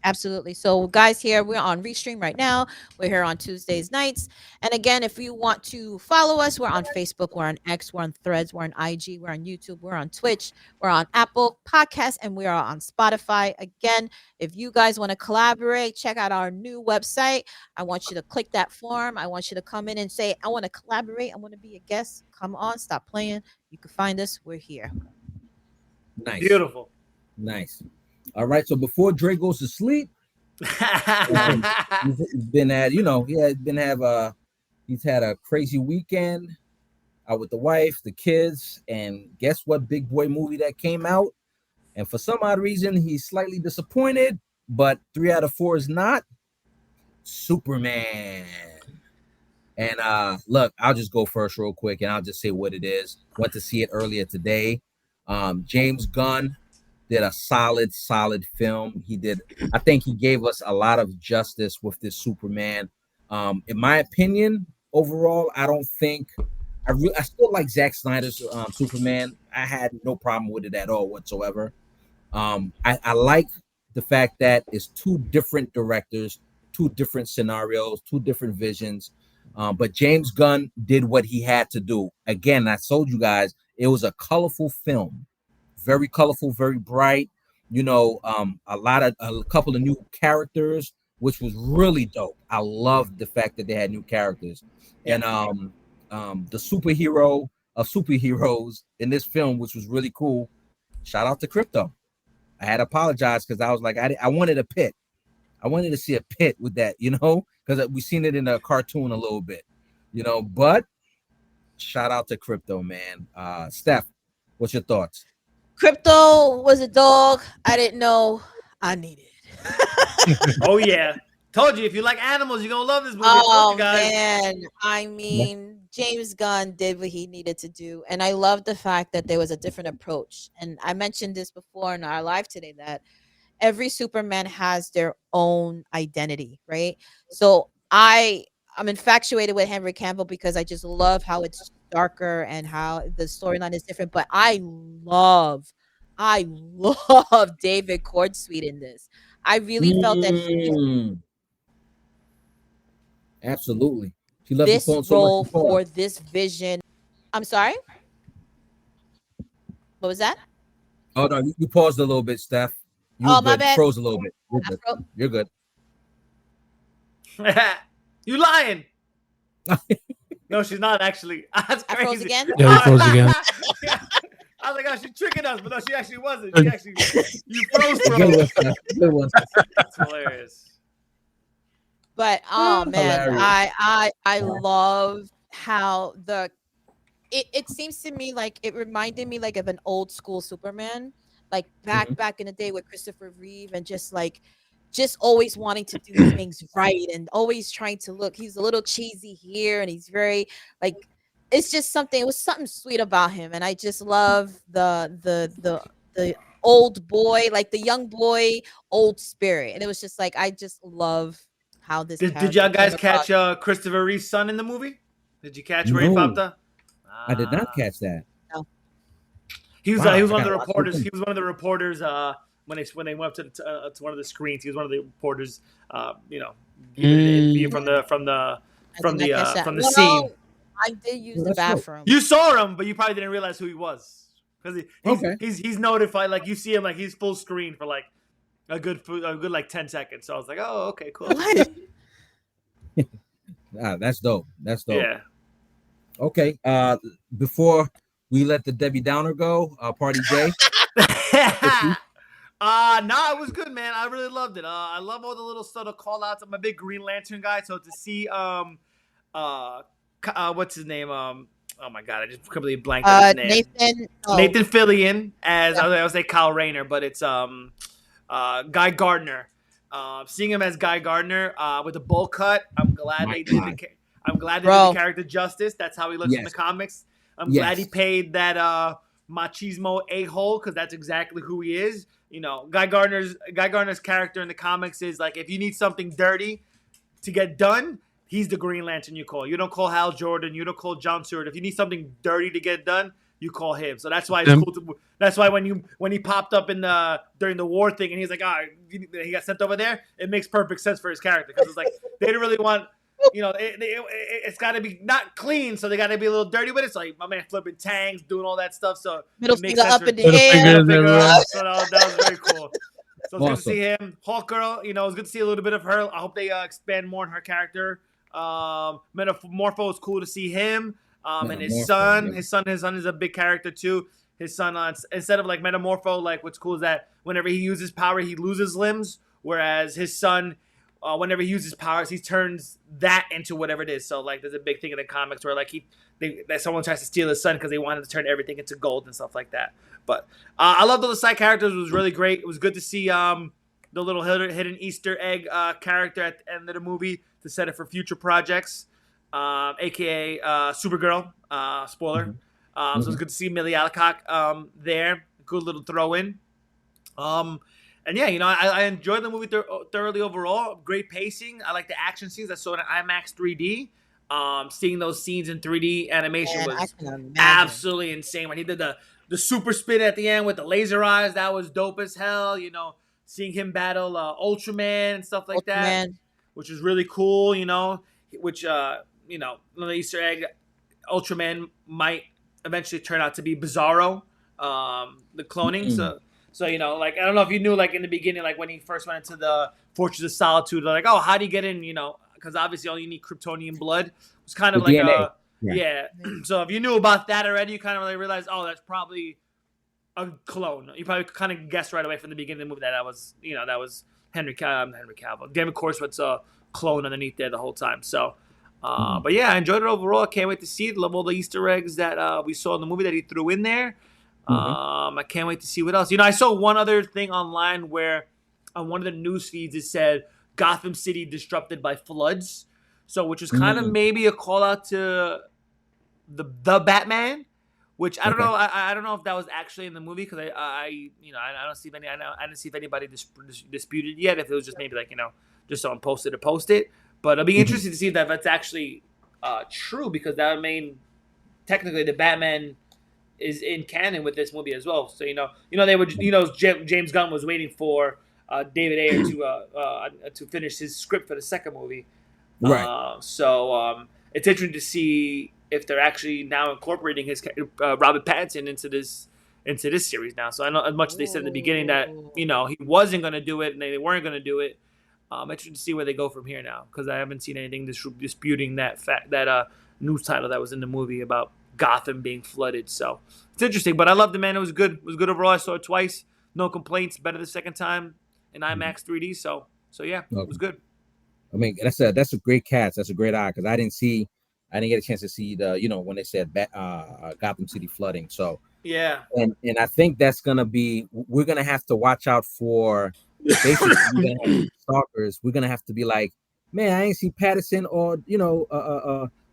Absolutely. So, guys, here we're on Restream right now. We're here on Tuesdays nights. And again, if you want to follow us, we're on Facebook, we're on X, we're on Threads, we're on IG, we're on YouTube, we're on Twitch, we're on Apple Podcasts, and we are on Spotify. Again, if you guys want to collaborate, check out our new website. I want you to click that form. I want you to come in and say, I want to collaborate. I want to be a guest. Come on, stop playing. You can find us. We're here. Nice. Beautiful. Nice. All right. So before Dre goes to sleep, he's been at, he's had a crazy weekend out with the wife, the kids, and guess what big boy movie that came out? And for some odd reason, he's slightly disappointed, but 3 out of 4 is not Superman. And look, I'll just go first real quick and I'll just say what it is. Went to see it earlier today. James Gunn did a solid film. I think he gave us a lot of justice with this Superman. In my opinion, overall, I don't think I still like Zack Snyder's Superman. I had no problem with it at all whatsoever. I like the fact that it's 2 different directors, 2 different scenarios, 2 different visions. But James Gunn did what he had to do. Again, I told you guys, it was a colorful film. Very colorful, very bright. A couple of new characters, which was really dope. I loved the fact that they had new characters. And the superhero of superheroes in this film, which was really cool. Shout out to Crypto. I had to apologize because I was like, I wanted a pit. I wanted to see a pit with that, because we seen it in a cartoon a little bit, but shout out to Crypto, man. Steph, what's your thoughts? Crypto was a dog. I didn't know I need it. Oh yeah, told you if you like animals, you're gonna love this movie. Oh I told you guys. man, I mean, James Gunn did what he needed to do, and I love the fact that there was a different approach. And I mentioned this before in our live today that every Superman has their own identity, right? So I'm infatuated with Henry Cavill because I just love how it's darker and how the storyline is different. But I love David Cordsweet in this. I really felt that Absolutely. She loved the this phone so much. role for this vision. I'm sorry. What was that? Oh no, you paused a little bit, Steph. You Oh, were my good. bad. Froze a little bit. You're good. You're good. You lying? No, she's not actually. That's crazy. I froze again. Yeah, you froze again. I was like, oh, she's tricking us, but no, she actually wasn't. She actually, you froze, bro. Good one, Steph. Good one. That's hilarious. But oh man, Hilarious. I love how it seems to me like it reminded me like of an old school Superman, like back in the day with Christopher Reeve and just always wanting to do things right and always trying to look. He's a little cheesy here and he's very like it's just something. It was something sweet about him, and I just love the old boy, like the young boy, old spirit, and it was just like I just love how this. Did y'all guys catch Christopher Reeve's son in the movie? Did you catch where he popped up? I did not catch that. No. He was one of the reporters. He was one of the reporters when they went up to one of the screens. He was one of the reporters. From the scene. I did use the bathroom. You saw him, but you probably didn't realize who he was because he's notified. Like you see him, like he's full screen for like a good like 10 seconds. So I was like, oh, okay, cool. That's dope. That's dope. Yeah. Okay. Before we let the Debbie Downer go, Party J. It was good, man. I really loved it. I love all the little subtle call outs. I'm a big Green Lantern guy, so to see what's his name? Oh my god, I just completely blanked on his name. Nathan Fillion as I would say Kyle Rayner, but it's Guy Gardner. Seeing him as Guy Gardner with the bowl cut, I'm glad they did the character justice. That's how he looks in the comics. I'm glad he paid that machismo a-hole because that's exactly who he is. You know, Guy Gardner's character in the comics is like if you need something dirty to get done, he's the Green Lantern you call. You don't call Hal Jordan. You don't call John Stewart. If you need something dirty to get done, you call him. So that's why it's cool. That's why when he popped up during the war thing and he's like, he got sent over there. It makes perfect sense for his character because it's like they didn't really want, it's got to be not clean, so they got to be a little dirty. But it's like my man flipping tanks, doing all that stuff. So middle finger up in the air. So that was very cool. So it's good to see him. Hawk Girl, it was good to see a little bit of her. I hope they expand more on her character. Metamorpho is cool to see him. And his son. His son is a big character too. His son, instead of like Metamorpho, like what's cool is that whenever he uses power, he loses limbs. Whereas his son, whenever he uses powers, he turns that into whatever it is. So like, there's a big thing in the comics where like that someone tries to steal his son because they wanted to turn everything into gold and stuff like that. But I loved all the side characters. It was really great. It was good to see the little hidden Easter egg character at the end of the movie to set it for future projects, aka Supergirl. Spoiler. So it was good to see Millie Alcock there. Good little throw in. And yeah, I enjoyed the movie thoroughly overall. Great pacing. I like the action scenes. I saw it in IMAX 3D. Seeing those scenes in 3D animation was absolutely insane. When he did the super spin at the end with the laser eyes, that was dope as hell. Seeing him battle Ultraman and stuff like that, which is really cool. Which another Easter egg, Ultraman might eventually turn out to be Bizarro, the cloning. So I don't know if you knew, like in the beginning, like when he first went into the Fortress of Solitude, they're like, oh, how do you get in? Because obviously all you need Kryptonian blood. It was kind of like DNA. So if you knew about that already, you kind of realized, oh, that's probably a clone. You probably kind of guessed right away from the beginning of the movie that was Henry Cavill. David Cornsweet's a clone underneath there the whole time. So, but yeah, I enjoyed it overall. I can't wait to see it. Love all the Easter eggs that we saw in the movie that he threw in there. I can't wait to see what else. I saw one other thing online where on one of the news feeds it said Gotham City disrupted by floods, so which was kind of maybe a call out to the Batman, which I don't know. I don't know if that was actually in the movie because I don't see any. I didn't see if anybody disputed yet. If it was just maybe like just someone posted to post it, but it'll be interesting to see if that's actually true because that would mean technically the Batman is in canon with this movie as well. So they would James Gunn was waiting for David Ayer to finish his script for the second movie. Right. So it's interesting to see if they're actually now incorporating his Robert Pattinson into this series now. So I know as much as they said in the beginning that he wasn't going to do it and they weren't going to do it. Interesting to see where they go from here now because I haven't seen anything disputing that fact that news title that was in the movie about Gotham being flooded. So it's interesting, but I loved it, man. It was good. It was good overall. I saw it twice. No complaints. Better the second time in IMAX 3D. So yeah, it was good. I mean, that's a great cast. That's a great eye because I didn't get a chance to see the when they said Gotham City flooding. So yeah, and I think that's we're gonna have to watch out for basically stalkers. We're gonna have to be like, man, I ain't see Patterson or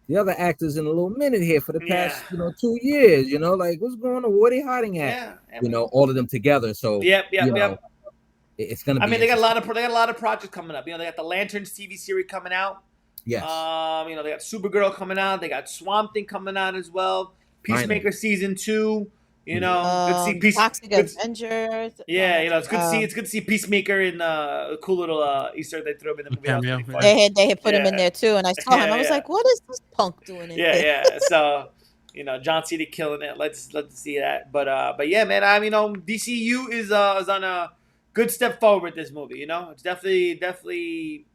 the other actors in a little minute here for the past 2 years. Like what's going on? What are they hiding at? Yeah, all of them together. So yep. It's gonna. I mean, they got a lot of projects coming up. They got the Lanterns TV series coming out. Yes. They got Supergirl coming out. They got Swamp Thing coming out as well. Peacemaker season 2. Good to see Toxic Avengers. Yeah, it's good to see. It's good to see Peacemaker in a cool little Easter egg they threw him in the movie. Yeah. They had put him in there too, and I saw him. I was like, "What is this punk doing in there?" Yeah. So, John Cena killing it. Let's see that. But yeah, man. DCU is on a good step forward with this movie. It's definitely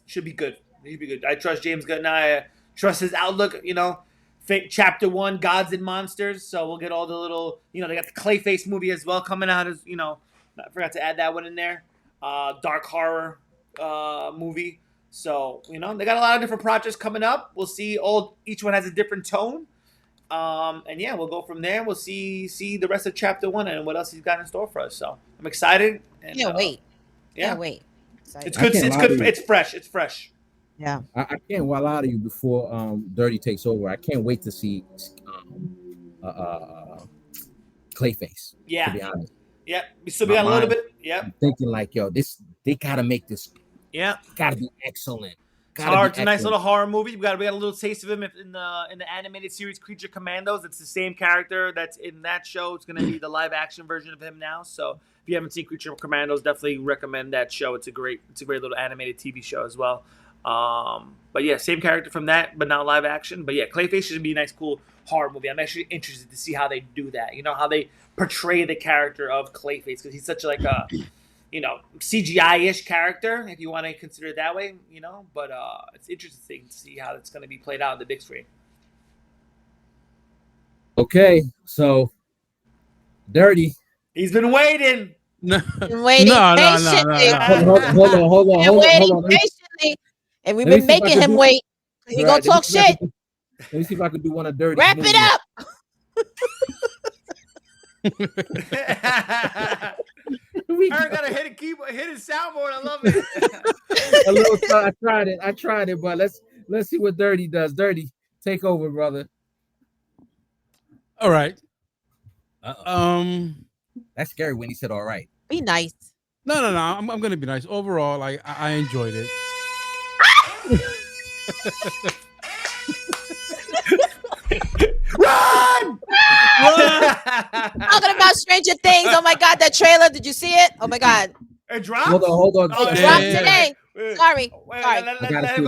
should be good. It should be good. I trust James Gunn. I trust his outlook. Chapter 1, Gods and Monsters. So we'll get all the little, they got the Clayface movie as well coming out as, I forgot to add that one in there. Dark horror movie. So, they got a lot of different projects coming up. We'll see each one has a different tone. And yeah, we'll go from there. We'll see the rest of Chapter 1 and what else he's got in store for us. So I'm excited. And, wait. Yeah. Can't wait. It's good. It's good. It's fresh. It's fresh. Yeah. I can't lie to you before Dirty takes over. I can't wait to see Clayface. Yeah. To be honest. Yeah. So we got a little bit. Yeah. I'm thinking like, they gotta make this. Yeah. Gotta be excellent. It's a nice little horror movie. We got a little taste of him in the animated series Creature Commandos. It's the same character that's in that show. It's gonna be the live action version of him now. So if you haven't seen Creature Commandos, definitely recommend that show. It's a great little animated TV show as well. But yeah, same character from that, but not live action. But yeah, Clayface should be a nice, cool horror movie. I'm actually interested to see how they do that. How they portray the character of Clayface because he's such like a, CGI-ish character, if you want to consider it that way. But it's interesting to see how it's going to be played out on the big screen. Okay, so Dirty. He's been waiting. No, patiently. Hold on. Patiently. And we've been making him wait. You gonna talk shit? Let me see if I can do one of Dirty. Wrap it up. Aaron got to hit his soundboard. I love it. I tried it, but let's see what Dirty does. Dirty, take over, brother. All right. That's scary when he said all right. Be nice. No. I'm gonna be nice. Overall, like I enjoyed it. Run! Talking about Stranger Things. Oh my God, that trailer. Did you see it? Oh my God. It dropped? Hold on. It dropped today. Sorry. Let him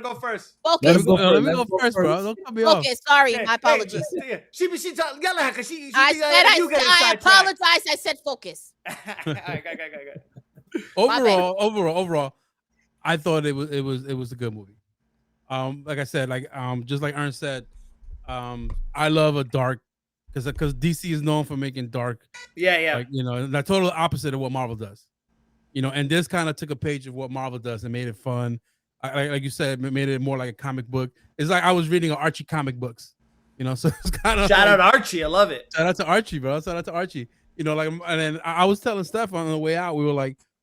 go first. Focus. Let me go first, bro. Don't cut me off. Okay, sorry. My apologies. She yelling at her. I apologize. I said focus. Overall, I thought it was a good movie. Like I said, just like Ern said, I love a dark because DC is known for making dark. Yeah. Like, the total opposite of what Marvel does. And this kind of took a page of what Marvel does and made it fun. Like you said, made it more like a comic book. It's like I was reading Archie comic books. So it's kind of shout out Archie. I love it. Shout out to Archie, bro. Shout out to Archie. And then I was telling Steph on the way out,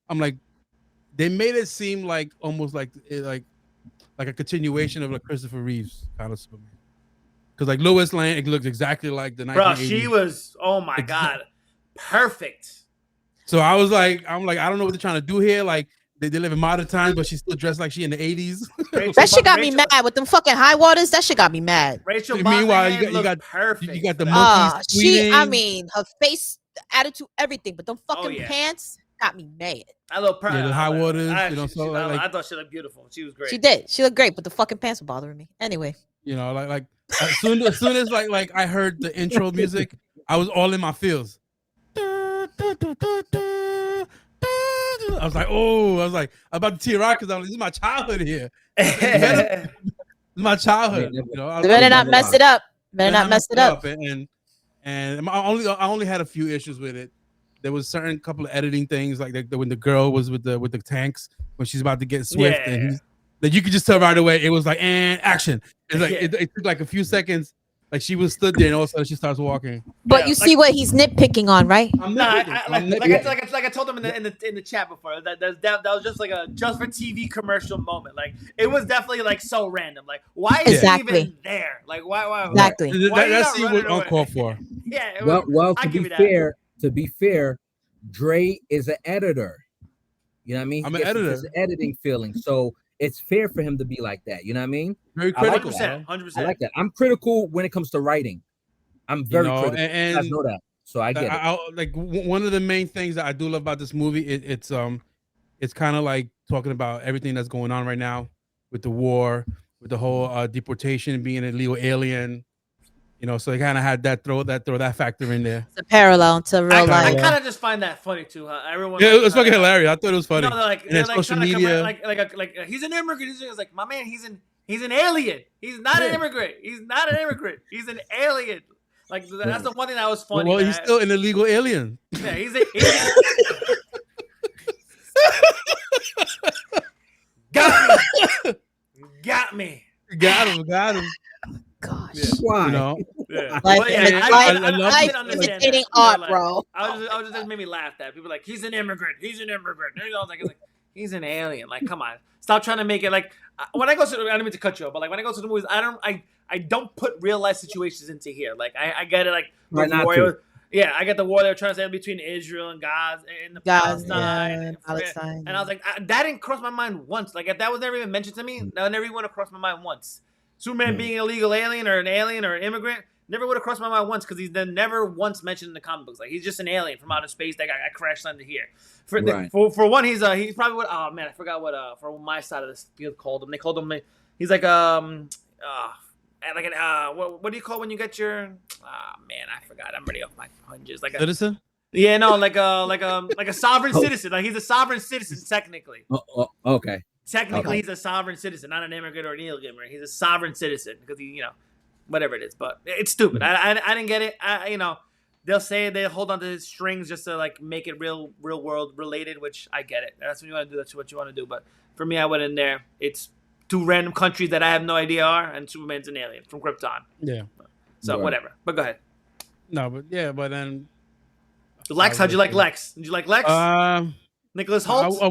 I'm like, they made it seem like almost like a continuation of like Christopher Reeves kind of Superman. Because like Lois Lane, it looks exactly like the 1980s. Bro, she was, oh my God, perfect. So I was like, I don't know what they're trying to do here. Like they live in modern times, but she's still dressed like she in the 80s. That shit got me mad with them fucking high waters. That shit got me mad. Rachel Meanwhile, you got perfect. You got the monkeys. I mean, her face, the attitude, everything, but them fucking pants got me mad. The high waters. I thought she looked beautiful. She was great. She did. She looked great, but the fucking pants were bothering me. Anyway. Like as soon as like I heard the intro music, I was all in my feels. I was like, I'm about to tear out because this is my childhood here. This is my childhood. They better not mess it up. Better not mess it up. And I only had a few issues with it. There was certain couple of editing things like when the girl was with the tanks when she's about to get Swift and that you could just tell right away. It was like and action. It's like it took like a few seconds. Like she was stood there and all of a sudden she starts walking. But you see what he's nitpicking on, right? Like I told him in the chat before that was just like a just for TV commercial moment. Like it was definitely like so random. Like why is he even there? Like why exactly? That scene was uncalled for. Yeah. Well, to be fair, Dre is an editor. You know what I mean? I'm an editor. His editing feeling, so it's fair for him to be like that. You know what I mean? Very critical. 100%. I like that. I'm critical when it comes to writing. I'm very critical. And you guys know that, so I get it. Like one of the main things that I do love about this movie, it's kind of like talking about everything that's going on right now with the war, with the whole deportation, being an illegal alien. So they kind of had throw that factor in there. It's a parallel to real life. I kind of just find that funny too. Everyone, it was fucking hilarious. I thought it was funny. They're like social media, like he's an immigrant. He's like, my man, he's an alien. He's not an immigrant. He's not an immigrant. He's an alien. Like that's the one thing that was funny. Well, he's still an illegal alien. Yeah, he's got me. Got him. Gosh. Yeah. Why? Yeah. Life imitating art, bro. I was just made me laugh that people are like he's an immigrant. He's an immigrant. I was like he's an alien. Like come on, stop trying to make it like when I go to I don't mean to cut you off, but like when I go to the movies, I don't put real life situations into here. Like I get it. Like I get the war they were trying to say between Israel and Gaza and Palestine. And I was like that didn't cross my mind once. Like if that was never even mentioned to me, that never even would have crossed my mind once. Superman being an illegal alien or an immigrant never would have crossed my mind once because he's then never once mentioned in the comic books. Like he's just an alien from outer space that got crash landed here. For one, he's probably what I forgot what for my side of this field called him. They called him he's like what do you call when you get your I forgot. I'm ready off my punches. Like a citizen? Yeah, no, like a sovereign citizen. Like he's a sovereign citizen technically. Okay. Technically, he's a sovereign citizen, not an immigrant or an illegal immigrant. He's a sovereign citizen because he, whatever it is. But it's stupid. I didn't get it. They'll say they hold on to his strings just to like make it real world related, which I get it. That's what you want to do. That's what you want to do. But for me, I went in there. It's two random countries that I have no idea are, and Superman's an alien from Krypton. Yeah. So whatever. But go ahead. No, but then. Lex, how'd you like Lex? Did you like Lex? Nicholas Hoult? I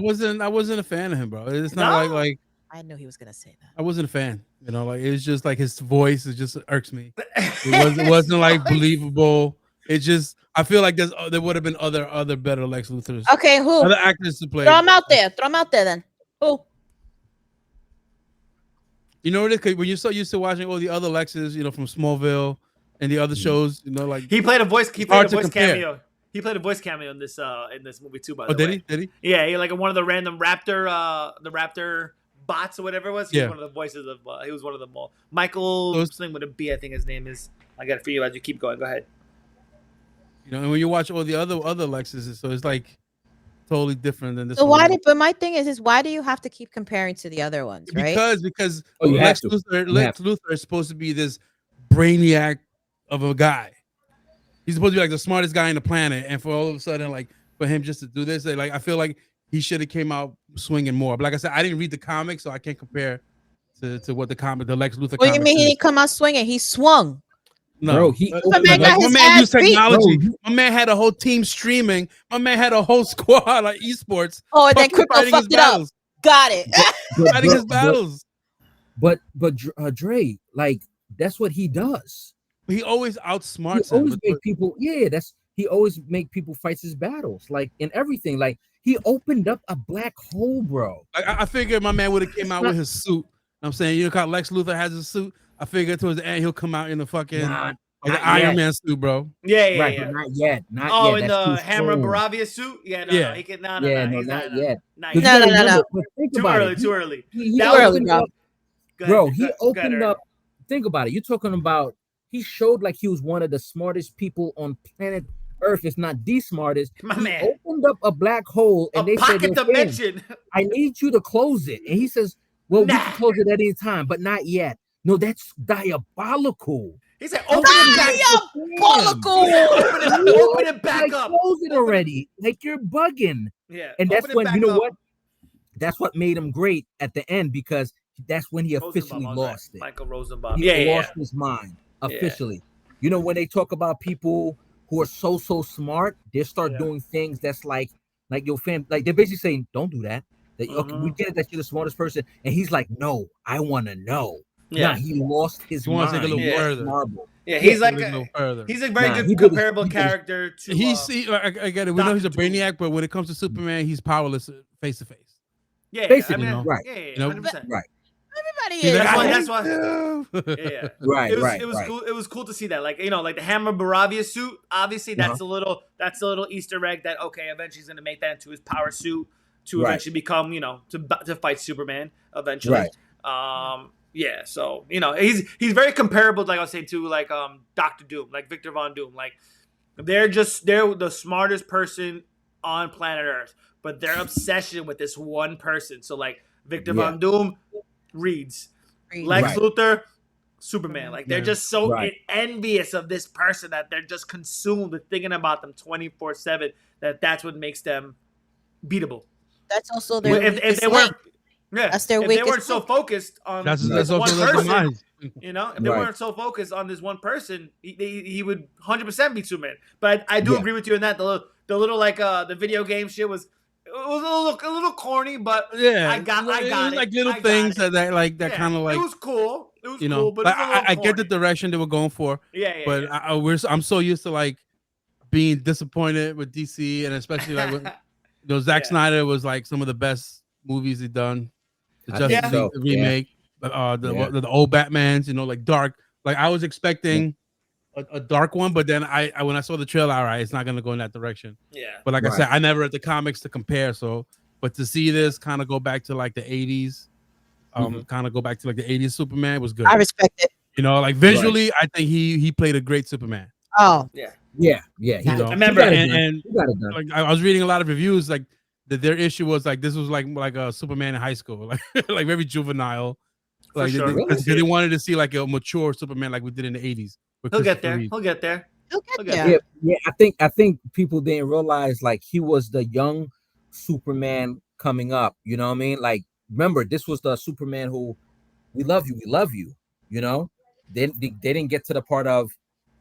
wasn't a fan of him, bro. It's not like I knew he was gonna say that. I wasn't a fan. Like it's just like his voice just irks me. It wasn't like believable. It just I feel like there would have been other better Lex Luthors. Okay, who? Other actors to play. Throw him out there. Then. Who? You know what it is? When you're so used to watching all the other Lexes, from Smallville and the other shows, like he played a voice cameo. He played a voice cameo in this movie too. By the way, did he? Yeah, he like one of the random Raptor bots or whatever it was. He was one of the voices of. He was one of them all. Michael something with a B, I think his name is. I got it for you as you keep going. Go ahead. And when you watch all the other Lexes, so it's like totally different than this. So but my thing is why do you have to keep comparing to the other ones, right? Because Lex Luthor is supposed to be this brainiac of a guy. He's supposed to be like the smartest guy on the planet, and for all of a sudden, like for him just to do this, like I feel like he should have came out swinging more. But like I said, I didn't read the comic, so I can't compare to what the Lex Luthor. What do you mean he didn't come out swinging? He swung. No, Bro, he Superman got my his man used ass beat. technology. Bro, My man had a whole team streaming. My man had a whole squad like esports. Oh, and then fucking Crypto fighting his fucked it up. battles. Got it. Fighting his battles. But Dre, like that's what he does. He always He outsmarts him. always make people, he always make people fight his battles, like in everything. Like he opened up a black hole, bro. I figured my man would have came out with his suit. I'm saying, you know how Lex Luthor has his suit. I figured towards the end he'll come out in the fucking Not Iron Man suit, bro. Yeah. But not yet. Not Oh, yet. in That's the too Hammer soon. Baravia suit? Yeah, no, Yeah. no. He can, no, Not yet. Not 'Cause yet. you No. gotta remember, but think Too about early, it. too early. He That was early, opened bro. up, Go ahead, he go opened ahead. up. Think about it. You're talking about. He showed like he was one of the smartest people on planet Earth, if not the smartest. My he man. opened up a black hole, and A they said, pocket "Yo, fam, dimension. I need you to close it." And he says, "Well, we Nah. can close it at any time, but not yet." No, that's diabolical. He said, How open can it you back. not Diabolical. He said, open it back Like, up. close it Open it- already. Like you're bugging. Yeah. And that's open it when back you know up. what? That's what made him great at the end, because that's when he Rosenbaum, officially I was lost right. it. Michael Rosenbaum. He Yeah. lost his mind officially. You know, when they talk about people who are so smart, they start Yeah. doing things that's like your fam, like they're basically saying, "Don't do that." Okay, we Mhm. get it that you're the smartest person, and he's like, "No, I want to know." Yeah. Nah, he lost his He mind. wants to take a little Yeah. further. Marble. Yeah, he's like a little further. he's a very Nah, good he did his- comparable he did his- character to He's I get it. We know he's a Dr. Doom. brainiac, but when it comes to Superman, he's powerless face to face. yeah, basically, I mean, right. Yeah, You know? 100%. Right. Everybody He's is. like, That's why- "I that's hate why- you." Yeah. Right, It was right, it was right. cool. It was cool to see that. Like, you know, like the Hammer Baravia suit, obviously that's that's a little Easter egg that okay, eventually he's gonna make that into his power suit to Right. eventually become, you know, to fight Superman eventually. Right. Yeah, so you know, he's very comparable, like I was saying, to like Dr. Doom, like Victor Von Doom. Like they're the smartest person on planet Earth, but their obsession with this one person. So like Victor Von Doom reads. Lex Right. Luthor, Superman. Like they're just so Right. envious of this person that they're just consumed with thinking about them 24/7. That's what makes them beatable. That's also their If weakest they weren't, link. yeah, That's their if they weakest weren't so link. focused on That's this one also their person, demise. you know, if they Right. weren't so focused on this one person, he would 100% beat Superman. But I do Yeah. agree with you in that the little like the video game shit was. It was a little corny, but Yeah, I got it was it. like little I got things it. that like that Yeah, kind of like it was cool. It was you know. cool, but Like, it was a little I get the corny. direction they were going for, Yeah. but I'm so used to like being disappointed with DC, and especially like when, you know, Zack Yeah. Snyder was like some of the best movies he done. The I Justice think so, League remake, the old Batmans, you know, like dark. Like I was expecting a dark one, but then I when I saw the trailer, all right, it's not gonna go in that direction. Yeah. But like I Right. said, I never read the comics to compare, so but to see this kind of go back to like the 80s, kind of go back to like the 80s Superman was good. I respect it. You know, like visually, I think he played a great Superman. Oh, Yeah. You He know, I remember- got it done. and He got it done. like I was reading a lot of reviews, like that their issue was like this was like a Superman in high school, like like very juvenile. Like sure. they wanted to see like a mature Superman like we did in the 80s. with He'll get Christopher there. Reeve. He'll get there. you'll get Okay. there. Yeah. I think people didn't realize like he was the young Superman coming up. You know what I mean? Like, remember, this was the Superman who we love you. You know, they didn't get to the part of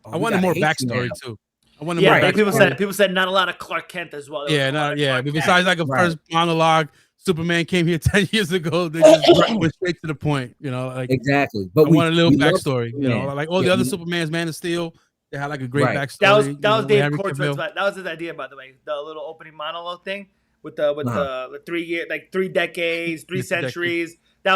I wanted more backstory too. I wanted Yeah, more but backstory. people said not a lot of Clark Kent as well. There was a lot of Clark Kent. Besides like a Right. first monologue, Superman came here 10 years ago. They just went straight to the point, you know. Like Exactly, but I wanted a little we love backstory, you know, Superman. like all the Yeah, other we- Supermans, Man of Steel, they had like a great Right. backstory. That was you know, Dave Henry Kortzman's. Cavill. That was his idea, by the way. The little opening monologue thing with the 3 year, like 3 decades, 3 centuries. That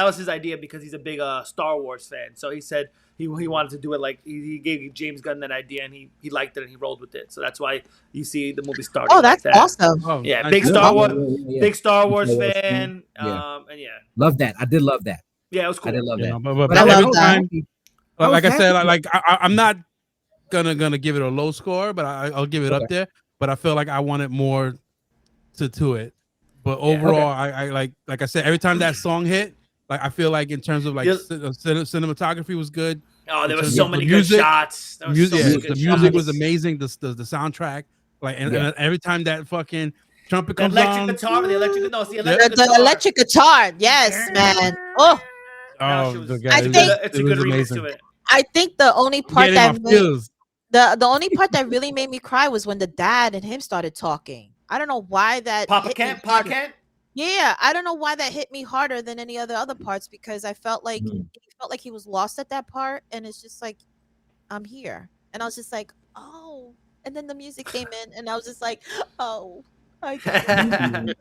was his idea because he's a big Star Wars fan. So he said he wanted to do it like he gave James Gunn that idea and he liked it and he rolled with it. So that's why you see the movie starting. Oh, that's like that. awesome. Oh, Yeah, nice. big Yeah, Star yeah, Wars, yeah. big Star Wars Star Wars fan. fan. Yeah. And yeah, Love that. I did love that. it was cool. I did love You that. know, but But I love every that. time, I was like I said, happy. I'm not gonna give it a low score, but I'll give it up there. But I feel like I wanted more to it. But overall, I like I said, every time that song hit, like I feel like in terms of like cinematography was good. Oh, there In were terms so of many the good music, shots. There were so Music, many the good music was shots. amazing. The soundtrack, like and every time that fucking trumpet The comes electric on, guitar, the electric The electric guitar. Yes, man. Oh, oh, It was- the I guy, think- it's a it good was remix amazing. to it. I think the only part Getting my that made, feels. the only part that really made me cry was when the dad and him started talking. I don't know why that Papa hit me Kent, Papa harder. Kent. Yeah, I don't know why that hit me harder than any other parts, because I felt like Mhm. he was lost at that part, and it's just like, I'm here, and I was just like, oh, and then the music came in, and I was just like, oh, I get it,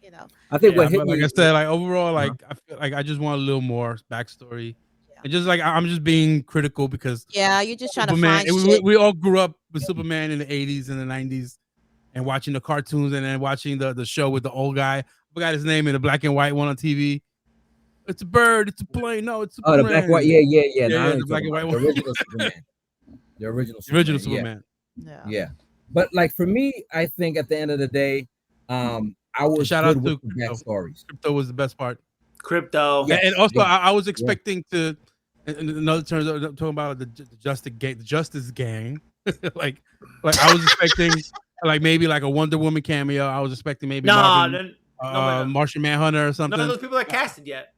you know. I think Yeah, what hit but like me. I said, like overall, Uh-huh. like I feel like I just want a little more backstory, Yeah. and just like I'm just being critical because Yeah, you're just trying to Superman. find We, shit. we all grew up with Superman in the '80s and the '90s, and watching the cartoons, and then watching the show with the old guy. I forgot his name in the black and white one on TV. It's a bird. It's a plane. No, it's Oh, the black white. Superman. Yeah. Yeah, Now I know yeah, the you're black talking and white about the one. original Superman. The original The original Superman. Yeah. Superman. Yeah. Yeah. But like for me, I think at the end of the day, I And was shout good out with to the Crypto. backstories. Crypto was the best part. Crypto. Yes. And also, Yeah. I was expecting to, in other terms, I'm talking about the Justice Gang. like I was expecting, like maybe like a Wonder Woman cameo. I was expecting maybe No, Martian Manhunter or none something. of those people are casted yet.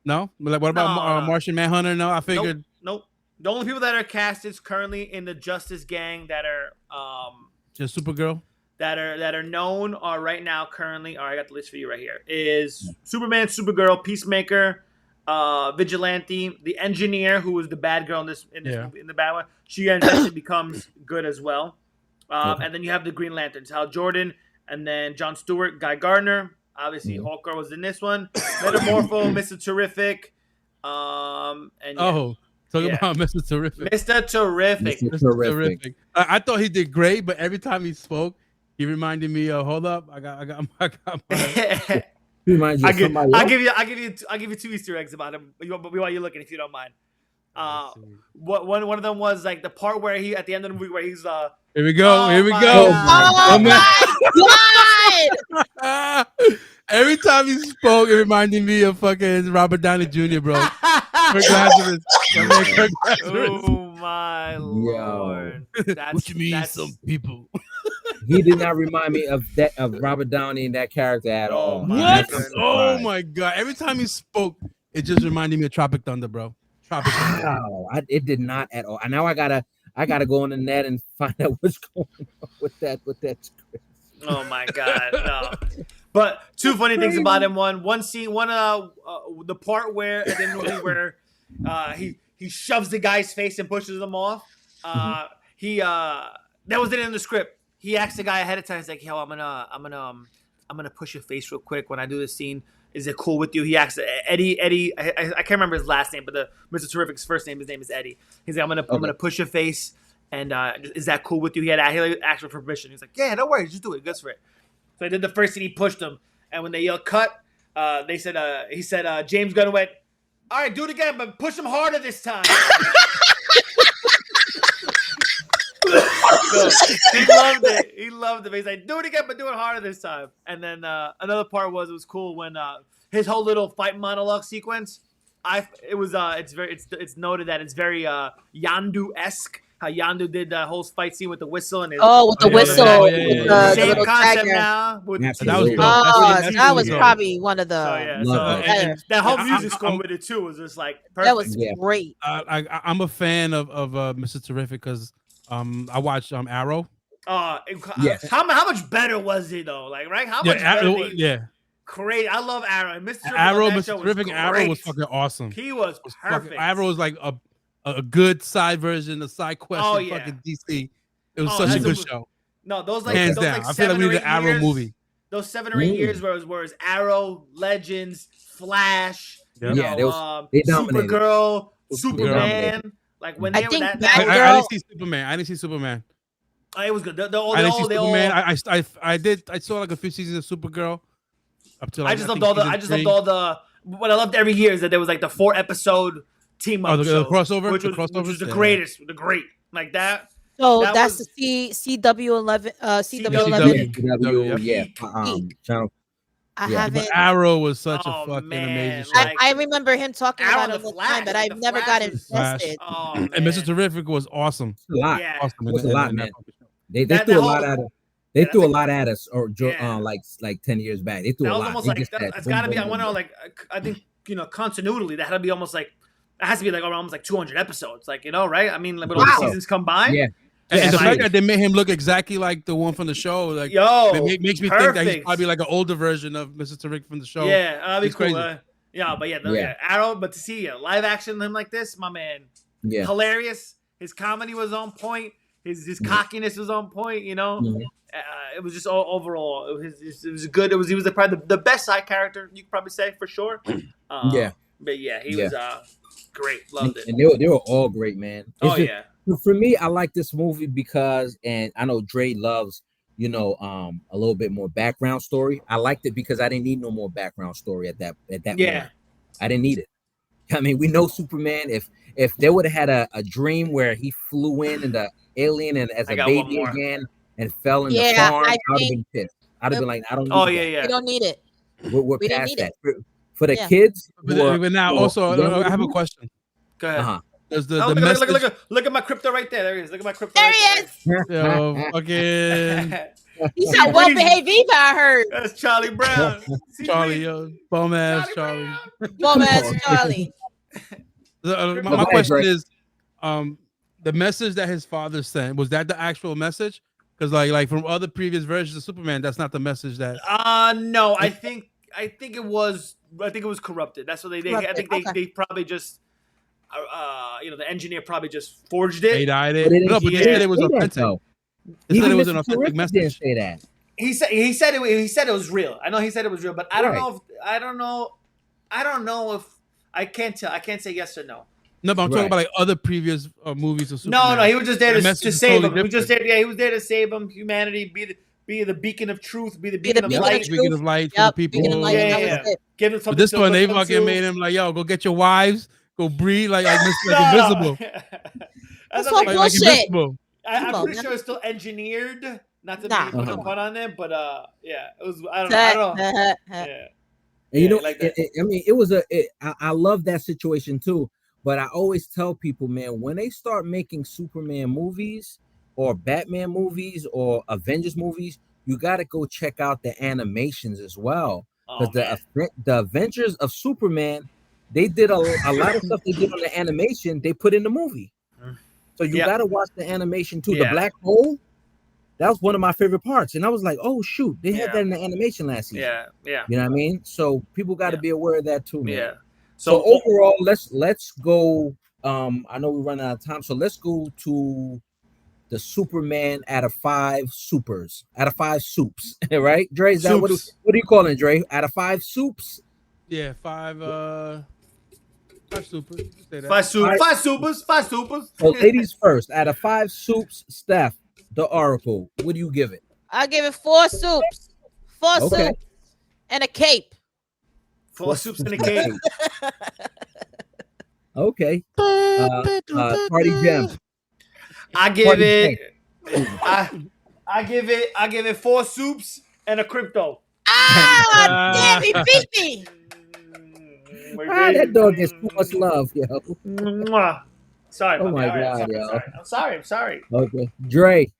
No, like what about No. Martian Manhunter? No, I figured Nope. The only people that are casted currently in the Justice Gang that are just Supergirl. that are known are right now currently. All right, I got the list for you right here. Is Superman, Supergirl, Peacemaker, Vigilante, the Engineer, who was the bad girl in this movie, in the bad one. She eventually becomes good as well. And then you have the Green Lanterns, Hal Jordan, and then Jon Stewart, Guy Gardner. Obviously, Hawker was in this one. Metamorpho, Mr. Terrific. And talk about Mr. Terrific. Mr. Terrific. Mr. Terrific. I thought he did great, but every time he spoke, he reminded me of hold up, I got my He reminds you of somebody else? I'll give you two Easter eggs about him while you're looking, if you don't mind. One of them was like the part where he at the end of the movie where he's here we go. Oh my God! Every time he spoke, it reminded me of fucking Robert Downey Jr., bro. Oh my Lord! What you mean, some people? He did not remind me of Robert Downey and that character at all. What? Oh my God! Every time he spoke, it just reminded me of Tropic Thunder, bro. Tropic Thunder. Wow, it did not at all. And now I gotta go on the net and find out what's going on with that script. Oh my God! No. But two funny things about him. One scene, the part where at the end of the movie where he shoves the guy's face and pushes him off. That wasn't in the script. He asked the guy ahead of time. He's like, "Yo, I'm gonna push your face real quick when I do this scene. Is it cool with you?" He asked Eddie. I can't remember his last name, but the Mr. Terrific's first name. His name is Eddie. He's like, "I'm gonna push your face, and is that cool with you?" He asked for permission. He's like, "Yeah, no worries, just do it. Good for it." So I did the first scene. He pushed him, and when they yelled "cut," he said James Gunn went, "All right, do it again, but push him harder this time." So, he loved it. He's like, "Do it again, but do it harder this time." And then another part was it was cool when his whole little fight monologue sequence. It's noted that it's very Yandu-esque. How Yandu did the whole fight scene with the whistle and with the whistle. With the same little concept tiger. now. That was Absolutely. dope. That was dope. probably one of the. And that whole music score with it too was just like perfect. That was great. I'm a fan of Mr. Terrific because I watched Arrow. Yes. How much better was it though? Like, right? How much better? Great. I love Arrow. And Mr. Terrific Arrow was fucking awesome. He was perfect. Arrow was like a good side version, a side quest of fucking DC. It was such a good show. No, those hands down. I feel like we need an Arrow movie. Those 7 or 8 years where it was Arrow, Legends, Flash, they dominated. Supergirl, Superman. Like when I they think that I didn't see Superman. I didn't see Superman. It was good. I didn't see Superman. I saw like a few seasons of Supergirl. Up to like, I just loved all the. What I loved every year is that there was like the 4-episode team up. The crossover, which was the greatest, the great like that. So that's the CW11. CW11. Channel. I haven't. But Arrow was such a fucking man, amazing show. I remember him talking Arrow about it the all the Flash, time, but like I've the never Flash got is- invested. Oh, And Mr. Terrific was awesome. It's a lot. Yeah. Awesome. It's a lot, man. They That threw a whole- lot at us. They threw a lot at us, or Yeah. like 10 years back. They threw That a was lot. almost They like just that, said, it's boom, got to be. boom, I boom, want to boom. like. I think continuity. That had to be almost like It has to be like almost like 200 episodes, like, you know, right? I mean, like, with all Wow. the seasons combined. Yeah. And the Right. fact that they made him look exactly like the one from the show, like, Yo, it makes me think that he's perfect. probably like an older version of Mr. Terrific from the show. Yeah, that'd be It's cool. crazy. Yeah, but Yeah. yeah, Arrow. But to see live action him like this, my man, Yeah. hilarious. His comedy was on point. His cockiness was on point. You know, it was just overall. It was good. He was probably the best side character, you could probably say, for sure. Yeah. But yeah, he was great. Loved it. And they were all great, man. Oh yeah. For me, I like this movie because, and I know Dre loves, you know, a little bit more background story. I liked it because I didn't need no more background story at that moment. I didn't need it. I mean, we know Superman. If they would have had a dream where he flew in the alien and as a baby again and fell in the farm, I would have been pissed. I'd have been like, I don't need that. We don't need it. We're past that. For the kids. But now, also, I have a question. Go ahead. Does look at my crypto right there. There he is. Look at my crypto. There he is. Yo, fucking He's not well behaved either, I heard. That's Charlie Brown. Charlie, yo, bum ass Charlie. Bum ass Charlie. My question is, the message that his father sent, was that the actual message? Because like from other previous versions of Superman, that's not the message that. No, I think it was corrupted. That's what they probably just the engineer probably just forged it. He died it. No, but they said it was authentic. They said it was an authentic message. Say that. He said it was real. I know he said it was real, but I don't know if I can't tell. I can't say yes or no. No, but I'm talking about like other previous movies of Superman. No, he was just there to save him. He was just there. Yeah, he was there to save him. Humanity, be the beacon of truth, be the beacon of light. Beacon of light for the people. Yeah. Give him something. But this one, they fucking made him like, yo, go get your wives, go breathe like invisible. That's all bullshit. I'm pretty sure it's still engineered. Not to put a pun on it, but yeah, it was. I don't know. Yeah. And you know, I mean, it was I love that situation too. But I always tell people, man, when they start making Superman movies or Batman movies or Avengers movies, you got to go check out the animations as well. Because the Avengers of Superman, they did a lot of stuff they did on the animation, they put in the movie. So you got to watch the animation too. The black hole, that was one of my favorite parts. And I was like, oh, shoot, they had that in the animation last season. Yeah. You know what I mean? So people got to be aware of that too, man. Yeah. So overall, let's go. I know we're running out of time, so let's go to the Superman out of 5 supers, out of 5 soups, right? Dre, is that what do you call it, Dre? Out of 5 soups? Yeah, 5 supers. Say that. 5 supers. So ladies first, out of 5 soups, Steph, the Oracle, what do you give it? I give it 4 soups. 4 soups and a cape. 4 soups and a cape. Okay. Party Gem. I give it 4 soups and a crypto. Damn, he beat me. That dog gets too much love, yo. Sorry. Oh my God, yo. I'm sorry. Okay. Dre,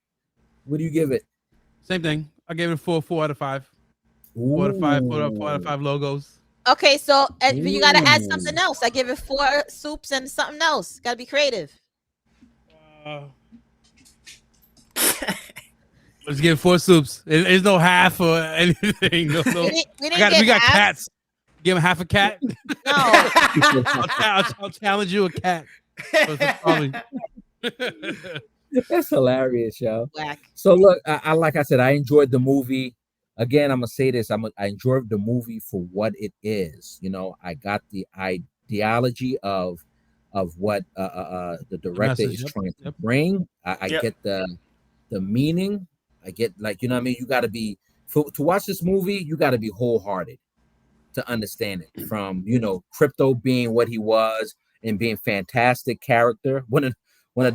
what do you give it? Same thing. I gave it 4 out of 5. 4 out of 5. 4 out of 5 logos. Okay, so you got to add something else. I give it 4 soups and something else. Got to be creative. Let's give 4 soups. There's no half or anything. No. We got cats. Give him half a cat. No. I'll challenge you a cat. That's hilarious, yo. Whack. So look, I like I said, I enjoyed the movie. Again, I'm gonna say this. I enjoyed the movie for what it is. You know, I got the ideology of what the director is trying to bring. I get the meaning. I get, like, you know what I mean? You got to be to watch this movie. You got to be wholehearted to understand it. From, you know, Crypto being what he was and being fantastic character, one of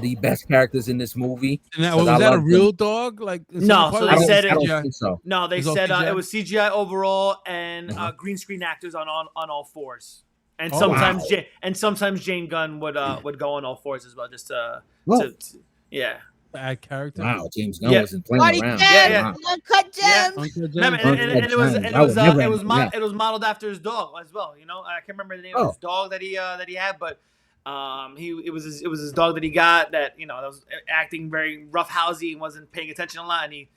the best characters in this movie. Now, was that a real dog? Like, no, so they said it. No, they said it was CGI overall and green screen actors on all 4s. And sometimes James Gunn would go on all 4s as well, just to add character. Wow, James Gunn wasn't playing around. Uncut Gems. It was modeled after his dog as well. You know, I can't remember the name of his dog that he had, but It was his dog that he got that that was acting very roughhousey and wasn't paying attention a lot, and he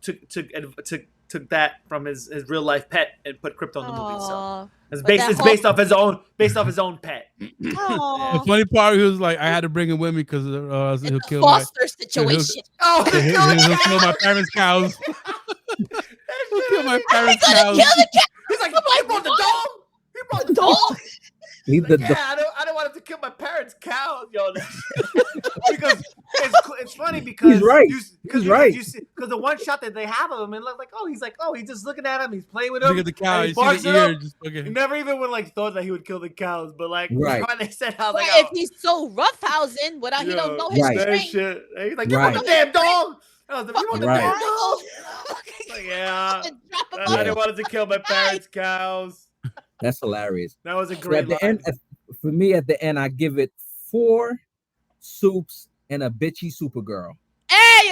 took that from his real life pet and put Crypto in the movie. So it's based off his own pet. The funny part, he was like, I had to bring him with me because he'll kill foster situation. He'll kill my parents' cows. He'll kill my parents' cows. He's like, he brought the dog. He brought the dog. I don't want him to kill my parents' cows, yo. Because it's funny because he's right. He's right. Because the one shot that they have of him and like, he's just looking at him, he's playing with him. Look at the cow. He barks the ear. He never even would thought that he would kill the cows, but like when they said, I was like, if he's so roughhousing without he don't know his strength. Shit. He's like, you want the damn dog? You want the damn dog? Like, yeah. I didn't want him to kill my parents' cows. That's hilarious. That was a great line. End, for me, at the end, I give it 4 soups and a bitchy Supergirl. There you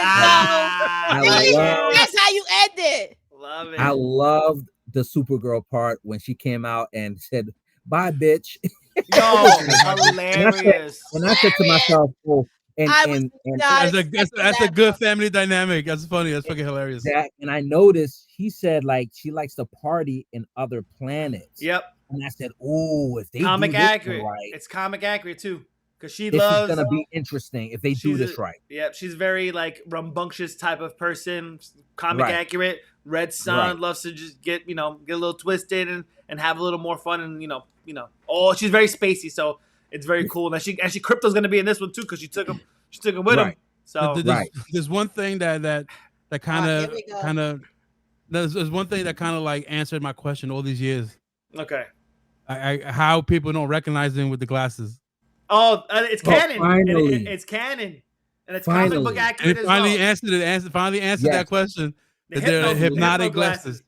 go. That's how you end it. Love it. I loved the Supergirl part when she came out and said, "Bye, bitch." No, hilarious. And I said to myself, "Oh." And that's a good family dynamic. That's funny. That's fucking hilarious. And I noticed he said like she likes to party in other planets. Yep. And I said, "Oh, if they comic do this accurate, right, it's comic accurate too." Because this is gonna be interesting if they do this right. Yep, she's very like rambunctious type of person, comic accurate. Red Sun loves to just get a little twisted and have a little more fun and she's very spacey, so it's very cool. And she Crypto's gonna be in this one too because she took him with him. So there's one thing that kind of there's one thing that kind of like answered my question all these years. Okay. How people don't recognize him with the glasses. Oh, it's canon. Finally. It's canon, and it's comic book accurate. And finally answered that question. That they're hypnotic glasses.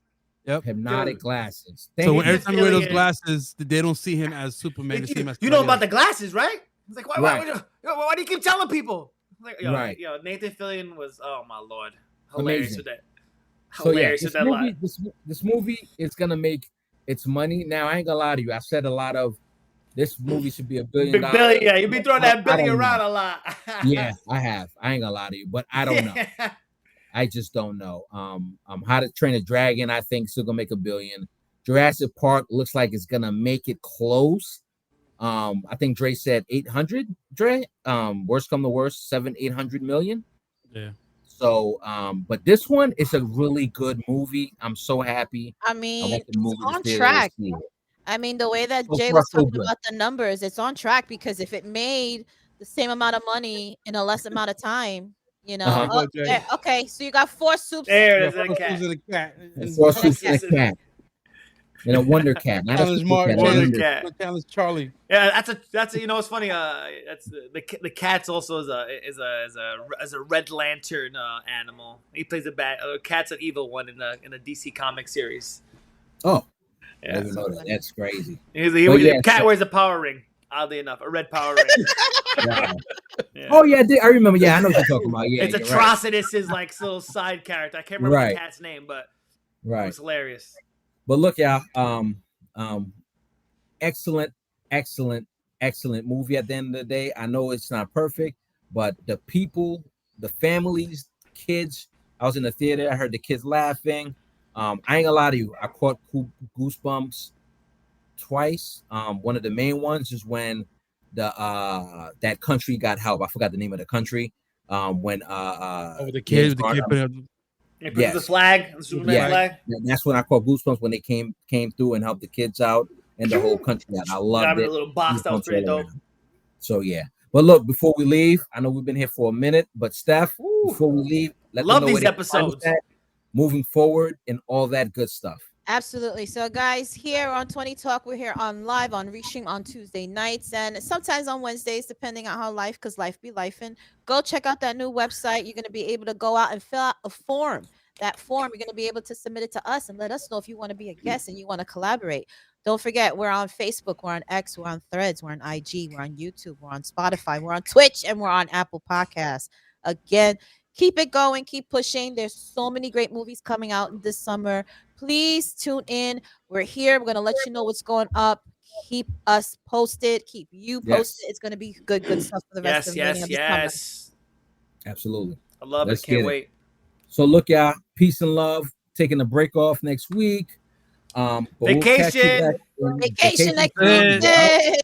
Yep. Hypnotic glasses. So every time you wear those glasses, they don't see him as Superman. They see him as you know about the glasses, right? It's like why do you keep telling people? Like, Nathan Fillion was, oh my lord, hilarious with that. Hilarious with that line. This movie is gonna make its money. Now I ain't gonna lie to you. I said a lot of this movie should be $1 billion. Big billion, yeah. You be throwing that billion around a lot. Yeah, I have. I ain't gonna lie to you, but I don't know. I just don't know. How to Train a Dragon, I think, still gonna make $1 billion. Jurassic Park looks like it's gonna make it close. I think Dre said 800. Dre, worst come to worst, 700-800 million. Yeah. So, but this one is a really good movie. I'm so happy. I mean, it's on track. I mean, the way that Jay was talking about the numbers, it's on track because if it made the same amount of money in a less amount of time, okay, so you got 4 soups. There's a cat. 4 soups and a cat. And a Wonder Cat. Not a Wonder Cat. Charlie. Yeah, that's it's funny. That's the cat's also is a Red Lantern animal. He plays a bad. Cat's an evil one in the DC comic series. Oh, yeah. I didn't know that. That's crazy. Cat wears a power ring. Oddly enough, a red power ring. Wow. Yeah. Oh yeah, I remember. Yeah, I know what you're talking about. Yeah, it's Atrocitus's like little side character. I can't remember the cat's name, but it was hilarious. But look, y'all, excellent movie at the end of the day. I know it's not perfect, but the people, the families, kids, I was in the theater, I heard the kids laughing. I ain't gonna lie to you, I caught goosebumps twice. One of the main ones is when that country got help. I forgot the name of the country. When the kids, the flag, the Superman flag. That's when I caught goosebumps when they came through and helped the kids out and the whole country out. I loved it. A little box that was pretty dope. So yeah, but look, before we leave, I know we've been here for a minute, but Steph, before we leave, love these episodes. Moving forward and all that good stuff. Absolutely. So guys, here on 20 Talk, we're here on live on Restream on Tuesday nights and sometimes on Wednesdays, depending on how because life be lifing. Go check out that new website. You're going to be able to go out and fill out a form. That form, you're going to be able to submit it to us and let us know if you want to be a guest and you want to collaborate. Don't forget, we're on Facebook, we're on X, we're on Threads, we're on IG, we're on YouTube, we're on Spotify, we're on Twitch, and we're on Apple Podcasts. Again, keep it going, keep pushing. There's so many great movies coming out this summer. Please tune in. We're here. We're going to let you know what's going up. Keep us posted. Keep you posted. It's gonna be good stuff for the rest of the remaining of the summer. Absolutely. I love Let's it. Can't get wait. So look, y'all. Peace and love. Taking a break off next week. But we'll catch you back in Vacation next time. week.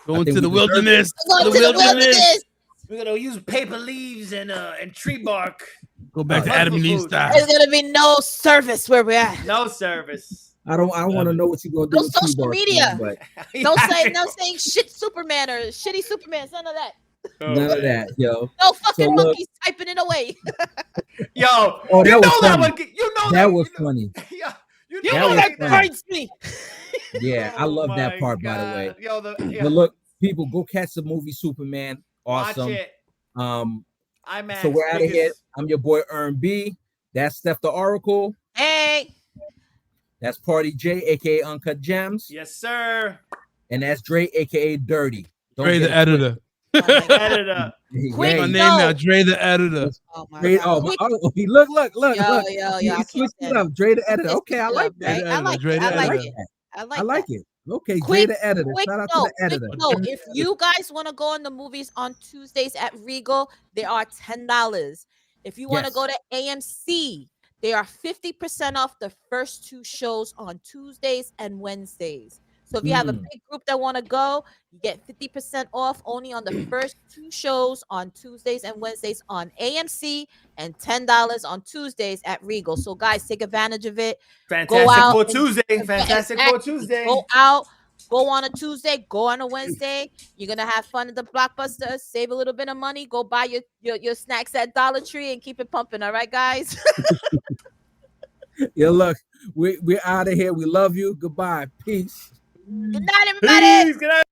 Going to the wilderness. Going to the wilderness. We're gonna use paper leaves and tree bark. Go back to Adam and Eve style. There's gonna be no service where we're at. No service. I want to know what you're gonna do. No with social media. But no saying shit Superman or shitty Superman. None of that. None of that, yo. No fucking monkeys typing it away. Yo, oh, you that know was that funny. one. You know that was funny. Yeah, you know that hurts me. Yeah, I love that part, God. by the way. Yo, But look, people, go catch the movie Superman. Awesome. Watch it. IMAX, so we're out of here. I'm your boy Ern B. That's Steph the Oracle. Hey. That's Party J, aka Uncut Gems. Yes, sir. And that's Dre, aka Dirty. Dre the editor. Editor. Quick, my name now, Dre the editor. Oh my Dre, God. Look. Yo, He switched it up. Dre the editor. Okay, I like that. Right? I like it. Okay, quick, Dre the editor. Shout out to the editor. No, if you guys want to go in the movies on Tuesdays at Regal, they are $10. If you want to go to AMC, they are 50% off the first 2 shows on Tuesdays and Wednesdays. So if you have a big group that want to go, you get 50% off only on the first 2 shows on Tuesdays and Wednesdays on AMC and $10 on Tuesdays at Regal. So guys, take advantage of it. Fantastic for Tuesday. Fantastic for Tuesday. Go out. Go on a Tuesday, go on a Wednesday. You're gonna have fun at the Blockbuster, save a little bit of money, go buy your snacks at Dollar Tree and keep it pumping. All right, guys. Yo, look, we're out of here. We love you. Goodbye. Peace. Good night, everybody. Peace. Good night.